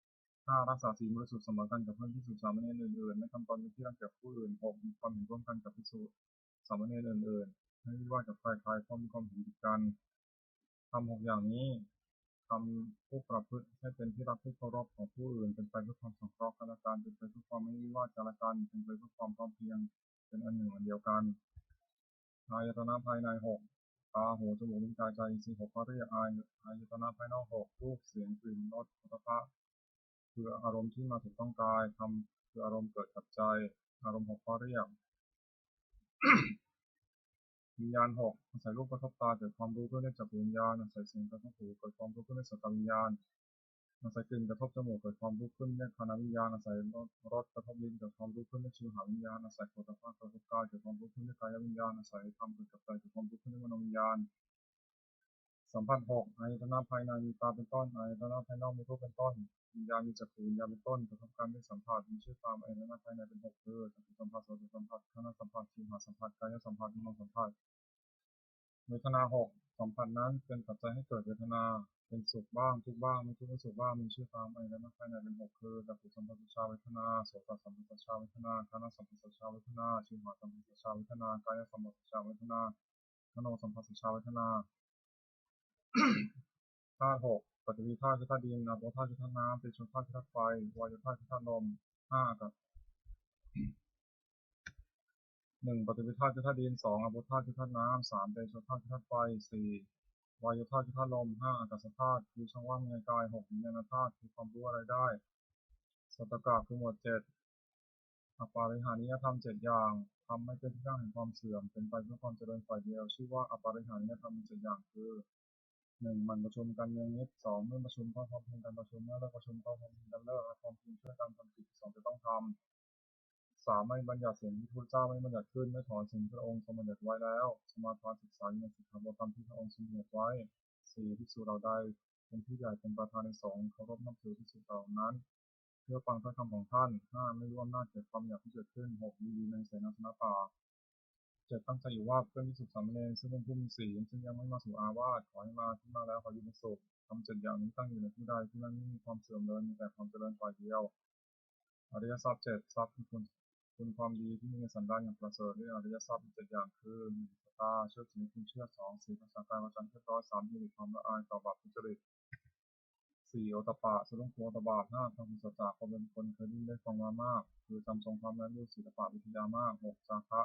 5รักษาศีลบริสุทธิ์เสมอกันกับเพื่อนภิกษุสามเณรอื่นๆไม่ทำตนเป็นที่รังเกียจผู้อื่น6มีความเห็นร่วมกันกับภิกษุสามเณรอื่นๆไม่วิวาทกับใครๆเพราะมีความเห็นผิดกันทำ6อย่างนี้ทำผู้ประพฤติให้เป็นที่รักที่เคารพของผู้อื่นเป็นไปเพื่อความสงเคราะห์กันและกันเป็นไปเพื่อความไม่วิวาทกันและกันเป็นไปเพื่อความพร้อมเพรียงเป็นอันหนึ่งอันเดียวกันอายตนะภายใน6ตาหูจมูกลิ้นกายใจอินทรีย์6ก็เรียกอายตนะภายนอก6รูปเสียงกลิ่นรสโผฏฐัพพะคืออารมณ์ที่มาถูกต้องกายธรรมคืออารมณ์เกิดกับใจอารมณ์6ก็เรียก วิญญาณ6อาศัยรูปกระทบตาเกิดความรู้เพื่อเรียกจักรวิญญาณอาศัยเสียงกระทบหูเกิดความรู้เพื่อเรียกสัตตวิญญาณอาศัยกลิ่นกระทบจมูกเกิดความรู้ขึ้นเรียกคานวิญญาณอาศัยรสกระทบลิ้นเกิดความรู้ขึ้นเรียกชิวหาวิญญาณอาศัยโผฏฐัพพะกระทบกายเกิดความรู้ขึ้นเรียกกายวิญญาณอาศัยธรรมเกิดกับใจเกิดความรู้ขึ้นเรียกมโนวิญญาณสัมพันธ์6อายตนะภายในมีตาเป็นต้นอายตนะภายนอกมีรูปเป็นต้นวิญญาณมีจักรวิญญาณเป็นต้นกระทบกันด้วยสัมผัสมีชื่อตามอายตนะภายในเป็น6คือจักขุสัมผัสโสตสัมผัสฆานสัมผัสชิวหาสัมผัสกายสัมผัสวิญญาณสัมผัสเวทนา6สัมผัสนั้นเป็นปัจจัยให้เกิดเวทนาเป็นสุขบ้างทุกข์บ้างไม่ทุกข์ไม่สุขบ้างมีชื่อตามอายตนะภายในเป็น6คือจักขุสัมผัสชาเวทนาโสตสัมผัสชาเวทนาฆานสัมผัสชาเวทนาชิวหาสัมผัสชาเวทนากายสัมผัสชาเวทนามโนสัมผัสชาเวทนาธาตุ6ปฐวีธาตุคือธาตุดินอาโปธาตุคือธาตุน้ำเตโชธาตุคือธาตุไฟวายธาตุคือธาตุลม5กับ1ปฐวีธาตุคือธาตุดิน2อาโปธาตุคือธาตุน้ำ3เตโชธาตุคือธาตุไฟ4วายธาตุคือธาตุลม5อากาศธาตุคือช่องว่างในกาย6วิญญาณธาตุคือความรู้อะไรได้สัตตกะคือหมวด7อปาริหานิยธรรม7อย่างทำไม่เป็นที่ตั้งแห่งความเสื่อมเป็นไปเพื่อความเจริญฝ่ายเดียวชื่อว่าอปาริหานิยธรรม7อย่างคือ1มันประชุมกันเนืองนิด2เมื่อประชุมก็พร้อมเพรียงกันประชุมเมื่อเลิกประชุมก็พร้อมเพรียงกันเลิกพร้อมเพรียงช่วยกันทำกิจที่2จะต้องทำ3ไม่บัญญัติสิ่งที่พระเจ้าไม่บัญญัติขึ้นไม่ถอนสิ่งที่พระองค์ทรงบัญญัติไว้แล้วสมาทานศึกษาในสิกขาบทธรรมที่พระองค์ทรงบัญญัติไว้4ภิกษุเราใดเป็นผู้ใหญ่เป็นประธานในสงฆ์เคารพนับถือภิกษุเหล่านั้นเพื่อฟังพระคำของท่าน5ไม่ร่วมหน้าเกิดความอยากที่เกิดขึ้น6ดีในเสนาสนะป่า7ตั้งใจอยู่ว่าเพื่อนภิกษุสามเณรซึ่งเป็นผู้มีศีลซึ่งยังไม่มาสู่อาวาสขอให้มาที่มาแล้วขออยู่ในสุขทำ7อย่างนี้ตั้งอยู่ในที่ใดที่นั่นไม่มีความเสื่อมเลยมีแต่ความเจริญฝ่ายเดียวอริยทรัพย์7ทรัพย์คือคุณความดีที่มีในสันดานอย่างประเสริฐเรียกอริยทรัพย์7อย่างคือ1ศรัทธาเชื่อถือคุณเชื่อ2ศีลรักษากายวาจาเรียบร้อย3มีความละอายต่อบาปทุจริต4โอตตัปปะสรุปโอตบาท5ทำกุศลจากความเป็นคนเคยได้ฟังมามากคือจำทรงความและรู้ศิลปะวิทยามาก6จาคะ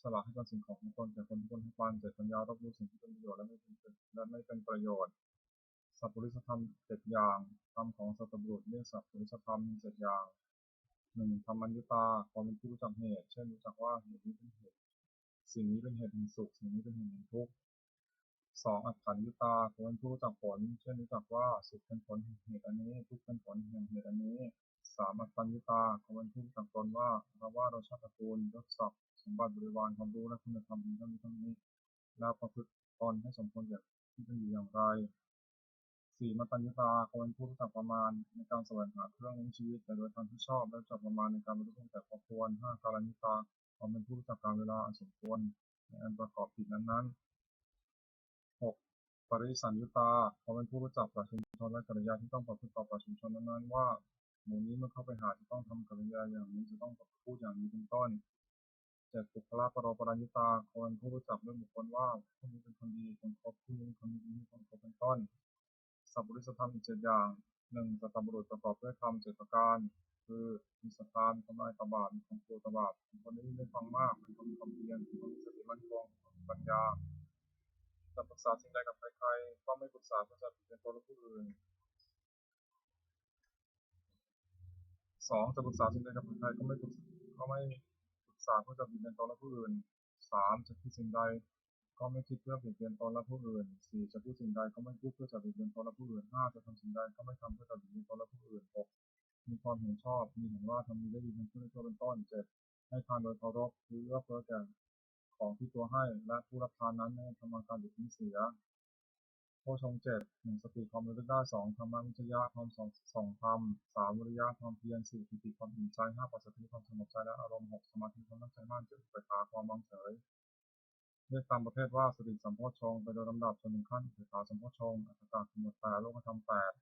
สละให้กับสิ่งของของตนแก่คนที่คนให้ปัน7ปัญญารอบรู้สิ่งที่เป็นประโยชน์และไม่เป็นประโยชน์สัพพุริสธรรม7อย่างธรรมของสัตบุรุษเรียกสัพพุริสธรรม7อย่าง1ธรรมัญญุตาความเป็นผู้รู้จักเหตุเช่นรู้จักว่าเหตุนี้เป็นเหตุสิ่งนี้เป็นเหตุแห่งสุขสิ่งนี้เป็นเหตุแห่งทุกข์2อัตถัญญุตาความเป็นผู้รู้จักผลเช่นรู้จักว่าสุขเป็นผลแห่งเหตุอันนี้ทุกข์เป็นผลแห่งเหตุอันนี้3อัตตัญญุตาความเป็นผู้รู้จักตนว่าเราชาติตระกูลยศศักดิ์สมบัติบริวารความรู้และคุณธรรมทั้งนี้แล้วประพฤติตนให้สมควรแก่ที่เป็นอยู่อย่างไร4มัตตัญญุตาความเป็นผู้รู้จักประมาณในการแสวงหาเครื่องเลี้ยงชีวิตแต่โดยทางที่ชอบและจักประมาณในการบรรลุแต่พอควร5กาลนิตาความเป็นผู้รู้จักการเวลาอันสมควรในอันประกอบกิจนั้นๆ6ปริสัญญุตาความเป็นผู้รู้จักประชุมชนและกริยาที่ต้องประพฤติต่อประชุมชนนั้นๆว่าหมู่นี้เมื่อเข้าไปหาจะต้องทำกริยาอย่างนี้จะต้องพูดอย่างนี้เป็นต้น7บุคลาภโรปรัญญุตาความเป็นผู้รู้จักด้วยบุคคลว่าผู้นี้เป็นคนดีคนคบผู้นี้เป็นคนดีคนคบเป็นต้นสัพพุริสธรรมอีก7อย่าง1สัตตบุรุษประกอบด้วยธรรม7ประการคือมีศรัทธามีความละอายต่อบาปมีความกลัวต่อบาปเป็นคนที่ได้ฟังมากเป็นคนมีความเพียรเป็นคนมีสติมั่นคงมีปัญญาจะปรึกษาสิ่งใดกับใครๆก็ไม่ปรึกษาเพื่อจะเป็นตัวและผู้อื่น2จะปรึกษาสิ่งใดกับใครๆก็ไม่ปรึกษาเพื่อจะเป็นตัวและผู้อื่น3จะคิดสิ่งใดก็ไม่คิดเพื่อเบียดเบียนตนและผู้อื่น4จะพูดสิ่งใดก็ไม่พูดเพื่อจะเบียดเบียนตนและผู้อื่น5จะทำสิ่งใดก็ไม่ทำเพื่อจะเบียดเบียนตนและผู้อื่น6มีความเห็นชอบมีเห็นว่าทำดีได้ดีเป็นผู้ได้ชั่วเป็นต้น7ให้ทานโดยเคารพคือเอื้อเฟื้อแก่ ของที่ตัวให้และผู้รับทานนั้นไม่ทำการหยุดทิ้งเสียโภชงเจ็ดหนึ่งสติความระลึกได้สองธรรมวิจยะความสองธรรมสามวิริยะความเพียรสี่ปิติความอิ่มใจห้าปัสสัทธิความสงบใจและอารมณ์หกสมาธิความตั้งใจมั่นเจ็ดอุเบกขาความวางเฉยเรียกตามประเภทว่าสติสัมโพชฌงค์ไปโดยลำดับจนถึงขั้นอุเบกขาสัมโพชฌงค์อัตตาสมุทแปดโลกธรรมแปด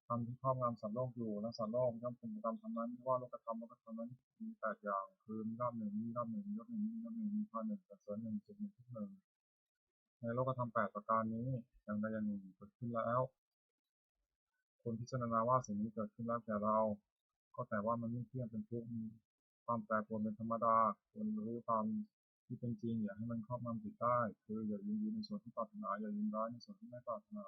ธรรมที่ครอบงำสัตว์โลกอยู่และสัตว์โลกย่อมเป็นไปตามธรรมนั้นไม่ว่าโลกธรรมนั้นมีแปดอย่างคือมีลาภหนึ่งมีลาภหนึ่งมียศหนึ่งมียศหนึ่งมีพาหนึ่งสรรเสริญหนึ่งสุขหนึ่งทุกข์หนึ่งในโลกธรรมแปดประการนี้อย่างใดอย่างหนึ่งเกิดขึ้นแล้วควรพิจารณาว่าสิ่งนี้เกิดขึ้นแล้วแก่เราก็แต่ว่ามันไม่เที่ยงเป็นทุกข์มีความแปรปรวนเป็นธรรมดาควรรู้ตามที่เป็นจริงอย่าให้มันครอบงำจิตได้คืออย่ายินดีในส่วนที่ปรารถนาอย่ายินร้ายในส่วนที่ไม่ปรารถนา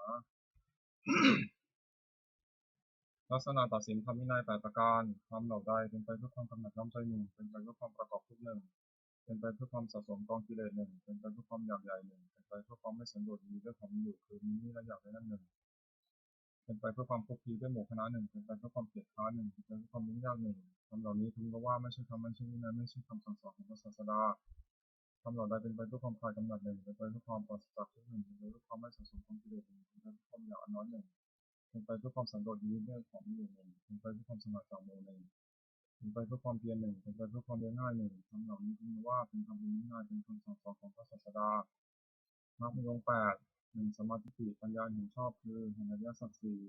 ลักษณะตัดสินธรรมวินัยแปดประการทำเหล่าใดเป็นไปเพื่อความกำหนัดย้อมใจหนึ่งเป็นไปเพื่อความประกอบทุกหนึ่งเป็นไปเพื่อความสะสมกองกิเลสหนึ่งเป็นไปเพื่อความอยากใหญ่หนึ่งเป็นไปเพื่อความไม่สันโดษดีด้วยความมีอยู่คือมีนี่และอยากได้นั่นหนึ่งเป็นไปเพื่อความคุกคีด้วยหมู่คณะหนึ่งเป็นไปเพื่อความเกลียดค้านหนึ่งเป็นไปเพื่อความยุ่งยากหนึ่งทำเหล่านี้ถึงก็ว่าไม่ใช่ธรรมไม่ใช่วินัยไม่ใช่คำสั่งสอนของพระศาสดาทำเหล่าใดเป็นไปเพื่อความคลายกำหนัดหนึ่งเป็นไปเพื่อความปราศจากทุกหนึ่งเป็นไปเพื่อความไม่สะสมกองกิเลสหนึ่งเป็นไปเพื่อความอยากอันน้อยหนึ่งเป็นไปเพื่อความสันโดษดีด้วยของมีอยู่หนึ่งเป็นไปเพื่อความสงัดจากหมู่หนึ่งเป็นไปเพื่อความเพียรหนึ่งเป็นไปเพื่อความเรียนง่ายหนึ่งทำเหล่านี้ถึงว่าเป็นธรรมเป็นวินัยเป็นคำสั่งสอนของพระศาสดามรรคมีองค์แปดหนึ่งสัมมาทิฏฐิปัญญาเห็นชอบคือเห็นอริยสัจสี่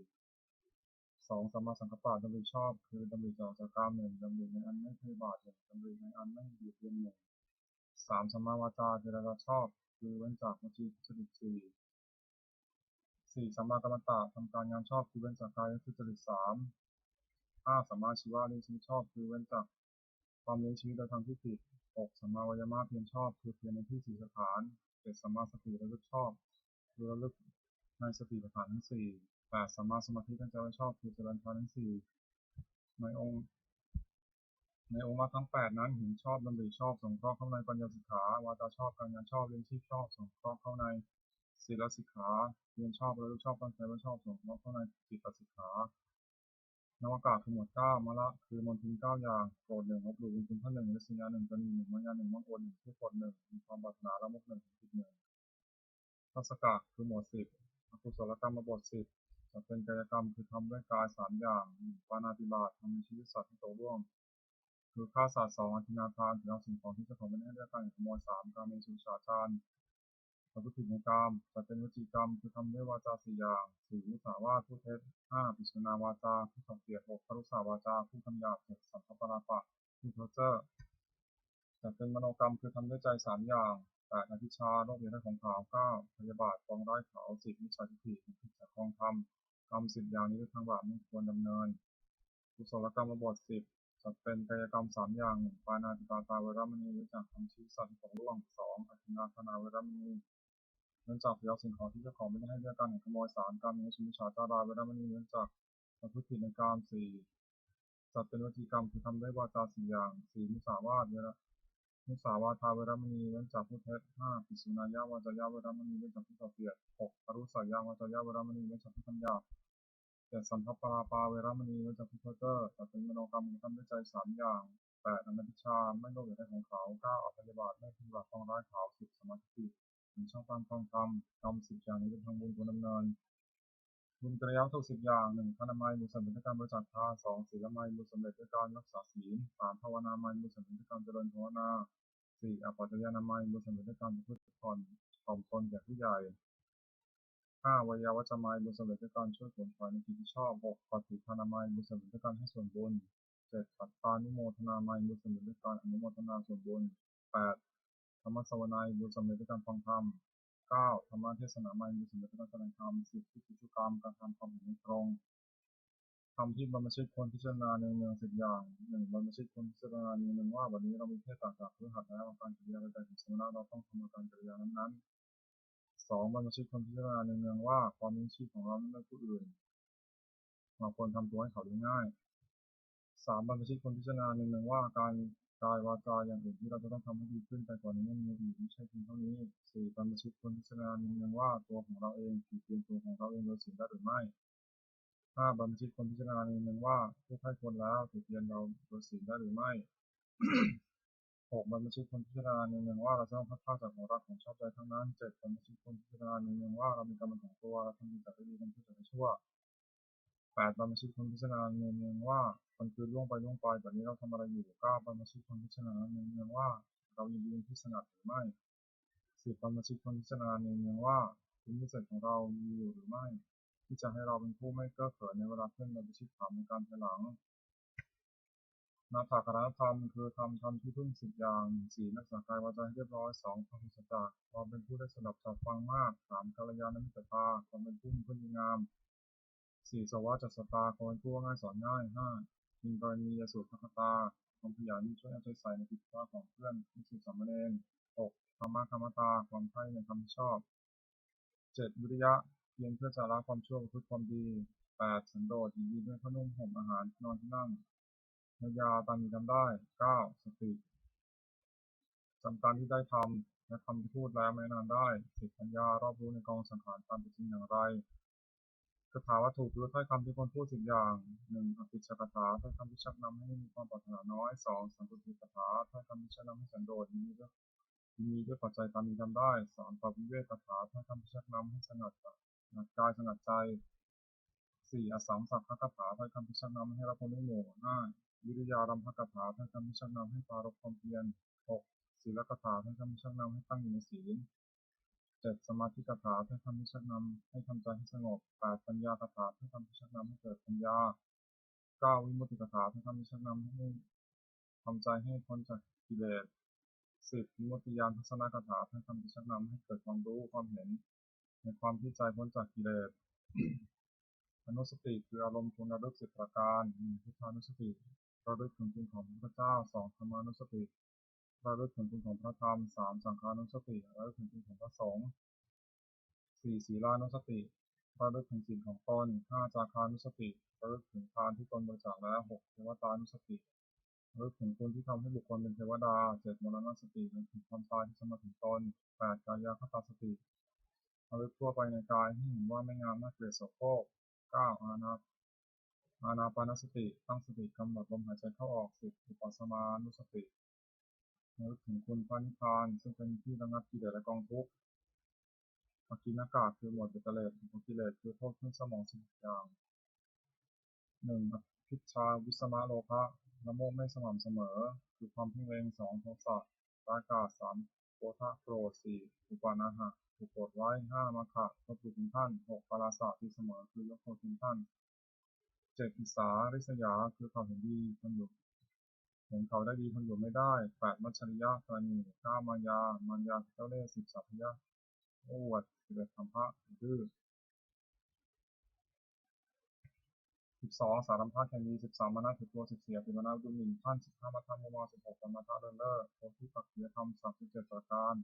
สองสัมมาสังกัปปะดำริชอบคือดำริจากกามหนึ่งดำริในอันไม่พยาบาทหนึ่งดำริในอันไม่เบียดเบียนหนึ่งสามสัมมาวาจาเจริญชอบคือเว้นจากวจีทุจริตสี่สี่สัมมากัมมันตะทำการงานชอบคือเว้นจากกายทุจริตสามห้าสัมมาชีวะเลี้ยงชีวิตชอบคือเว้นจากความเลี้ยงชีวิตโดยทางที่ผิดหกสัมมาวายามะเพียรชอบคือเพียรในที่สี่สถานเจ็ดสัมมาสติระลึกชอบคือระลึกในสติปัฏฐานทั้งสี่แปดสัมมาสมาธิตั้งใจไว้ชอบคือเจริญฌานทั้งสี่ในองค์มรรคทั้งแปดนั้นเห็นชอบดำริชอบสงเคราะห์เข้าในปัญญาสิกขาวาจาชอบการงานชอบเลี้ยงชีพชอบสงเคราะห์เข้าในศีลสิกขาเรียนชอบระลึกชอบตั้งใจไว้ชอบสงเคราะห์เข้าในจิตสิกขานวากาศคือหมวดเก้ามละคือมนทินเก้าอย่างโกรธหนึ่งลบหลู่บุญคุณท่านหนึ่งวิสัญญาหนึ่งเป็นหนึ่งมัญญาหนึ่งมังโอนหนึ่งทุกคนหนึ่งมีความปรารถนาละมุกหนึ่งจิตหนึ่งทัศกะคือหมวดสิบอกุศลกรรมบทสิบจะเป็นกายกรรมคือทำด้วยกายสามอย่างปาณาติบาตทำในชีวิตสัตว์ที่โตร่วงคือฆ่าสัตว์สองอธินาทานถือเอาสิ่งของที่เจ้าของไม่ได้เลือกการขโมยสามการเมสุฉาจารประพฤติผิดในกามจะเป็นวจีกรรมคือทำด้วยวาจาสี่อย่างสี่มุสาวาทพูดเท็จห้าปิสนาวาจาผู้ส่อเสียดหกพรุษาวาจาผู้คำหยาบเจ็ดสัมภปราปะผู้เพ้อเจ้อจะเป็นมโนกรรมคือทำด้วยใจสามอย่างแปดอภิชาโลภอยากได้ของขาวเก้าพยาบาทปองร้ายเขาสิบมิจฉาทิฏฐิผิดจากกองธรรมกรรมสิบอย่างนี้ด้วยทางบาปไม่ควรดำเนินกุศลกรรมบทสิบจะเป็นกายกรรมสามอย่างหนึ่งปานาติปาตาเวรมณีรู้จักทำชีวิตสัตว์ของร่วงสองอธินาทนาเวรมณีเนื่องจากเดี๋ยวสิ่งของที่เจ้าของไม่ได้ให้เลือกการขโมยสามการมีชิมิชาจาราเวรมณีเนื่องจากประพฤติผิดในการสี่จัดเป็นวจีกรรมคือทำด้วยวาจาสี่อย่างสี่มุสาวาทมุสาวาทาเวรมณีเว้นจากผู้เท็จห้าปิสุนายาวาจายาเวรมณีเว้นจากผู้ส่อเสียดหกอรุษยาวาจายาเวรมณีเว้นจากผู้คำหยาบเจ็ดสัมภปราปาเวรมณีเว้นจากผู้เพ้อเจ้อจัดเป็นมโนกรรมคือทำด้วยใจสามอย่างแปดอนันติชาไม่โลภอยากได้ของเขาเก้าอภัยบาทไม่พึงหลักต้องร้ายเขาสิบสมาธิถึงช่องตามกองธรรมกรรมสิบอย่างนี้เป็นทางบุญควรดำเนินบุญกริยาทุกสิบอย่างหนึ่งทานามัยบุญสำเร็จด้วยการบริจาคทานสองศีลไมัยบุญสำเร็จด้วยการรักษาศีลสามภาวนามัยบุญสำเร็จด้วยการเจริญภาวนาสี่อปัจจยานามัยบุญสำเร็จด้วยการประพฤติผ่อนถ่อมตนแก่ผู้ใหญ่ห้าวิยาวัจจะมัยบุญสำเร็จด้วยการช่วยผลฝ่ายในกิจที่ชอบหกปฏิภาณามัยบุญสำเร็จด้วยการให้ส่วนบุญเจ็ดปัตตานุโมทนามัยบุญสำเร็จด้วยการอนุโมทนาส่วนบุญแปดธรรมสวนัยบุญสำเร็จด้วยการฟังธรรมเก้าธรรมเทศนามัยบุญสำเร็จด้วยการแสดงธรรมสิบพิจิตรกรรมการทำความเห็นในตรงทำที่บรรพชิตควรพิจารณาในเมืองสิบอย่างหนึ่งบรรพชิตควรพิจารณาในเมืองว่าวันนี้เรามีเพศต่างจากพฤหัสแล้วการกิริยาใดๆของสมณะเราต้องทำการกิริยานั้นๆสองบรรพชิตควรพิจารณาในเมืองว่าความมีชีพของเราไม่เป็นผู้อื่นเราควรทำตัวให้เขาได้ง่ายสามบรรพชิตควรพิจารณาในเมืองว่าการกายวาจาอย่างอื่นที่เราจะต้องทำให้ดีขึ้นไปกว่านี้ไม่มีอีกไม่ใช่เพียงเท่านี้สี่บรรพชิตควรพิจารณาในเมืองว่าตัวของเราเองผิดเพียงตัวของเราเองโดยสิ่งได้หรือไม่ห้าบรรพชิตควรพิจารณาในเมืองว่าผู้ใครควรแล้วผิดเพียงเราโดยสิ่งได้หรือไม่ 6บรรพชิตคนพิจารณาเนืองๆว่าเราจะต้องพัดพลาดจากของรักของชอบใจทั้งนั้น7บรรพชิตคนพิจารณาเนืองๆว่าเรามีกรรมเป็นของตัวเราทำดีจากได้ดีทำชั่วจากได้ชั่ว8บรรพชิตคนพิจารณาเนืองๆว่าคนคืนล่วงไปแบบนี้เราทำอะไรอยู่9บรรพชิตคนพิจารณาเนืองๆว่าเรายินดีที่สงัดหรือไม่10บรรพชิตคนพิจารณาเนืองๆว่าคุณพิเศษของเรามีอยู่หรือไม่ที่จะให้เราเป็นผู้ไม่เก้อเขินในเวลาเพื่อนบรรพชิตถามในการภายหลังนาถกรณธรรมคือทำที่พึ่ง10อย่าง4รักษากายวาจาให้เรียบร้อย2พหุสัจจะความเป็นผู้ได้สดับสับฟังมาก3กัลยาณมิตรตาความเป็นผู้มีคุณงาม4สวาจัสตาความเป็นผู้ง่ายสอนง่าย5อินทรณียสุขคตาความขยันช่วยเอาใจใส่ในกิจวัตรของเพื่อนที่สุสามเณร6ธรรมะธรรมตาความใคร่ในธรรมชอบ7วิริยะเพียรเพื่อจะละความชั่วประพฤติความดี8สันโดษยินดีด้วยผ้านุ่งห่มอาหารนอนที่นั่งนยาตามมีทำได้9สติจำการที่ได้ทำและคำที่พูดแล้วไม่นานได้10ปัญญารอบรู้ในกองสังขารตามเป็นจริงอย่างไรคาถาวัตถุคือถ้อยคำที่คนพูด10อย่าง1อภิชกถาถ้อยคำที่ชักนำให้มีความปรารถนาน้อย2สันตุติกถาถ้อยคำที่ชักนำให้สันโดษมีด้วยปัจจัยตามมีทำได้3ปวิเวกถาถ้อยคำที่ชักนำให้สงัดกายสงัดใจ4อสัมสักขคถาถ้อยคำที่ชักนำให้รับคนด้วยหมู่5วิริยารัมภกถาถ้อยคำที่ชักนำให้ปรารภความเพียร6ศีลกถาถ้อยคำที่ชักนำให้ตั้งอยู่ในศีล7สมาธิกถาถ้อยคำที่ชักนำให้ทำใจให้สงบ8ปัญญากถาถ้อยคำที่ชักนำให้เกิดปัญญา9วิมุตติกถาถ้อยคำที่ชักนำให้ทำใจให้พ้นจากกิเลส10วิมุตติญาณทัศนกถาถ้อยคำที่ชักนำให้เกิดความรู้ความเห็นในความที่ใจพ้นจากกิเลสอนุสติคืออารมณ์คุณระลึก10ประการ1พุทธานุสติระลึกถึงคุณของพระเจ้า2ธรรมานุสติระลึกถึงคุณของพระธรรม3สังฆานุสติระลึกถึงคุณของพระสงฆ์4ศีลานุสติระลึกถึงศีลของตน5จาคานุสติระลึกถึงทานที่ตนบริจาคแล้ว6เทวตานุสติระลึกถึงคุณที่ทำให้บุคคลเป็นเทวดา7มรณสติระลึกถึงความตายที่จะมาถึงตน8กายคตาสติระลึกทั่วไปในกายให้เห็นว่าไม่งามน่าเกลียดโสโครก9อานาปานสติตั้งสติกำหนดลมหายใจเข้าออก10อุปสมานุสติระลึกถึงคุณพระนิพพานซึ่งเป็นที่ระงับกิเลสและกองทุกข์อกินากาคือหมวดเบตเตเลสของกิเลสคือโทษขึ้นสมอง10อย่าง1พิชชาวิสมาโลภะละโมบไม่สม่ำเสมอคือความเพ่งเล็ง2โทสะร้ายกาจ3โกธะโกรธ4อุปาณหะถูกโกรธไว้5มัคคะลบหลู่ถึงท่าน6ปราสาทที่เสมอคือยกโทษถึงท่าน7อิสาริษยาคือความเห็นดีทนอยู่เห็นเขาได้ดีทนอยู่ไม่ได้8มัจฉริยะกรณี9มารยาเจ้าเล่ห์10สัพพยะโอ้อวด11สัมภะดื้อ12สารัมภะแคนดี13มนัสถือตัว14อภิมนาดุหมิ่นท่าน15มัทธมุมา16ปมาทะเลินเล่อโพธิปักขิยธรรม37ประการ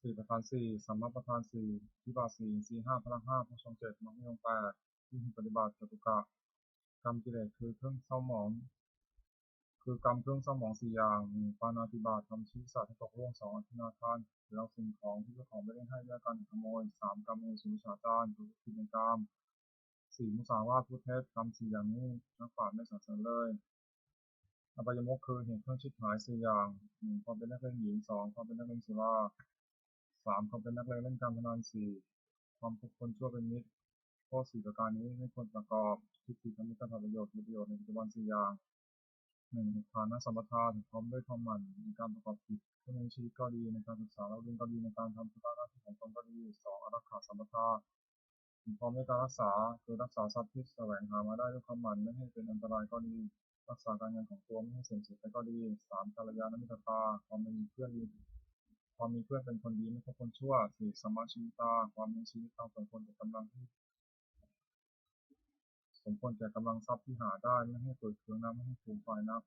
4ประการ4สัมมาประธาน4วิบาก4อินทรีย์5พลัง5โพชฌงค์7มรรคมีองค์8ที่ปฏิบัติจตุกะกรรมกิเลสคือเครื่องเศร้าหมองคือกรรมเครื่องเศร้าหมอง4อย่าง1ปาณาติบาตทำชีวิตสัตว์ให้ตกล่วง2อธินาทานหรือเอาสิ่งของที่เจ้าของไม่ได้ให้ด้วยการขโมย3กรรมเอสุวิชาจารหรือผิดในกรรม4มุสาวาทพูดเท็จกรรม4อย่างนี้นักปราชญ์ไม่สรรเสริญเลยอบายมุขคือเหตุเครื่องชิบหาย4อย่าง1ความเป็นนักเลงหญิง2ความเป็นนักเลงสุรา3ความเป็นนักเลงเล่นการพนัน4ความคบคนชั่วเป็นมิตรข้อ4ประการนี้ไม่ควรประกอบทิฏฐิทำให้การทำประโยชน์มีประโยชน์ในปัจจุบัน4อย่างฐานะสัมปทานพร้อมด้วยความหมั่นในการประกอบกิจเพื่อในชีวิตก็ดีในการศึกษาเราเรียนก็ดีในการทำธุระหน้าที่ของตนก็ดี2อารักขาสัมปทาพร้อมด้วยการรักษาคือรักษาทรัพย์ที่แสวงหามาได้ด้วยความหมั่นไม่ให้เป็นอันตรายก็ดีรักษาการเงินของตัวไม่ให้เสื่อมเสียไปก็ดี3กัลยาณมิตรตาความมีเพื่อนเป็นคนดีไม่คบคนชั่ว4สัมมาชีวิตาความมีชีวิตตามสมควรแก่กำลังทรัพย์ที่หาได้ไม่ให้เปิดเผยนักไม่ให้ฟูมไฟนัก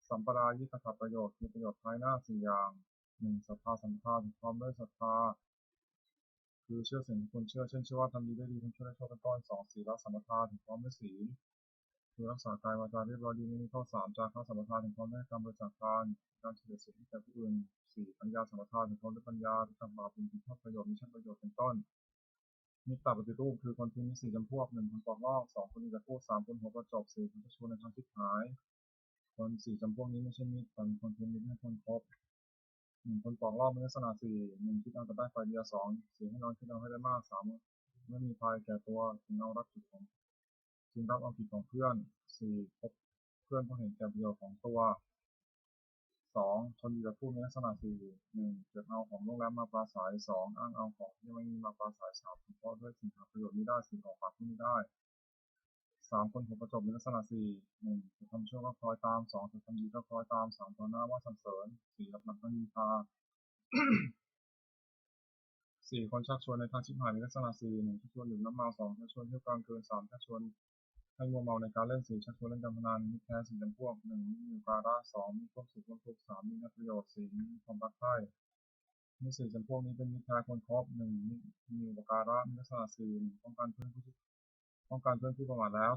สัมปรายิตถประโยชน์คือประโยชน์ภายหน้า4อย่าง1ศรัทธาสัมภาพร้อมด้วยศรัทธาคือเชื่อสิ่งที่คนเชื่อเช่นเชื่อว่าทำดีได้ดีทำชั่วได้ชั่วเป็นต้น2ศีลสัมปทานพร้อมด้วยศีลคือรักษากายวาจาเรียบร้อยดีไม่มีข้อ3จาคะสัมปทานพร้อมด้วยการบริจาคทานการเฉลี่ยสิ่งที่แก่ผู้อื่น4ปัญญาสัมปทานพร้อมด้วยปัญญารู้จักบาปบุญคุณโทษประโยชน์มิใช่ประโยชน์เป็นต้นมิตรปฏิรูปคือคนที่มี4จำพวก1คนปอกลอก2คนมีแต่พูด3คนหัวประจบ4คนจะชวนในทางทิศหาย คนสี่จำพวกนี้ไม่ใช่มิตรแต่คนเป็นมิตรให้คนคบคนปอกลอกมีลักษณะสี่คิดเอาแต่ได้ฝ่ายเดียวสี่ให้น้อยคิดเอาให้ได้มากไม่มีภัยแก่ตัวจึงรับเอาผิดของเพื่อนสี่คบเพื่อนเพราะเห็นแก่ประโยชน์ของตัวทนอยู่กับผู้มีลักษณะสี่เก็บเอาของโรงแรมมาปราศัยอ้างเอาของที่ไม่มีมาปราศัยเพราะด้วยสิ่งหาประโยชน์นี้ได้สิ่งของฝากที่ไม่ได้คนผมประจบมีลักษณะสี่จะทำชั่วก็คอยตามจะทำดีก็คอยตามต่อหน้าว่าสรรเสริญรับหลังก็นินทาคนชักชวนในทางชิบหายมีลักษณะสี่ชักชวนดื่มน้ำเมาชักชวนเที่ยวกลางคืนชักชวนให้มัวเมาในการเล่นชักชวนเล่นการพนันมิตรแท้จำพวกมีการะมีพวกสุขร่วมทุกข์มีนักประโยชน์มีความรักใคร่มีจำพวกนี้เป็นมิตรแท้คนคบมีอุปการะมีลักษณะสี่ป้องกันเพื่อนผู้ประมาทแล้ว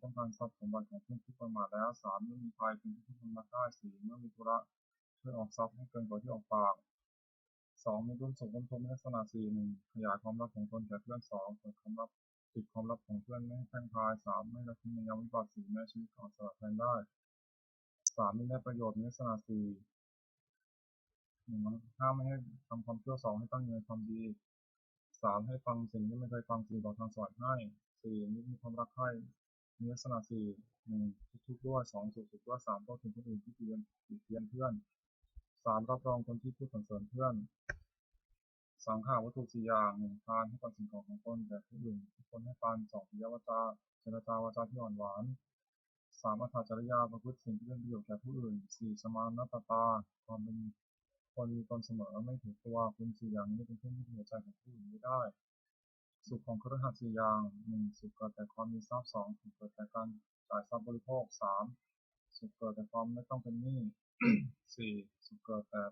ป้องกันทรัพย์สมบัติของเพื่อนผู้ประมาทแล้วไม่มีภัยเป็นที่ทำมาได้เมื่อมีธุระช่วยออกทรัพย์ให้เกินกว่าที่ออกปากมีร่วมสมร่วมทุกข์ในลักษณะสี่ขยายความลับของตนแก่เพื่อนเปิดความลับปิดความลับของเพื่อนไม่ให้แพร่พายไม่ละทิ้งในยามวิบัติแม้ชีวิตของสละแทนได้มีได้ประโยชน์ในลักษณะสี่ห้ามไม่ให้ทำความชั่วให้ตั้งอยู่ในความดีให้ฟังสิ่งที่ไม่เคยฟังบอกทางสอนให้มีความรักใคร่มีลักษณะทุกข์ด้วยสุขด้วยโทษถึงคนอื่นที่เพียนเพื่อนรับรองคนที่พูดสรรเสริญเพื่อนสังขาวัตถุสี่อย่างทานให้กับสิ่งของตนแก่ผู้อื่นคนให้ทานปิยวาจาเจรจาวาจาที่อ่อนหวานอัตถจริยาประพฤติสิ่งที่เป็นประโยชน์แก่ผู้อื่นสมานตตาความเป็นคนมีตนเสมอไม่ถือตัวคุณสี่อย่างนี้เป็นเครื่องยึดเหนี่ยวใจของผู้อื่นไม่ได้สุขของคฤหัสถ์สี่อย่างสุขเกิดแต่ความมีทรัพย์สุขเกิดแต่การจ่ายทรัพย์บริโภคสุขเกิดแต่ความไม่ต้องเป็นหนี้ สุขเกิดแต่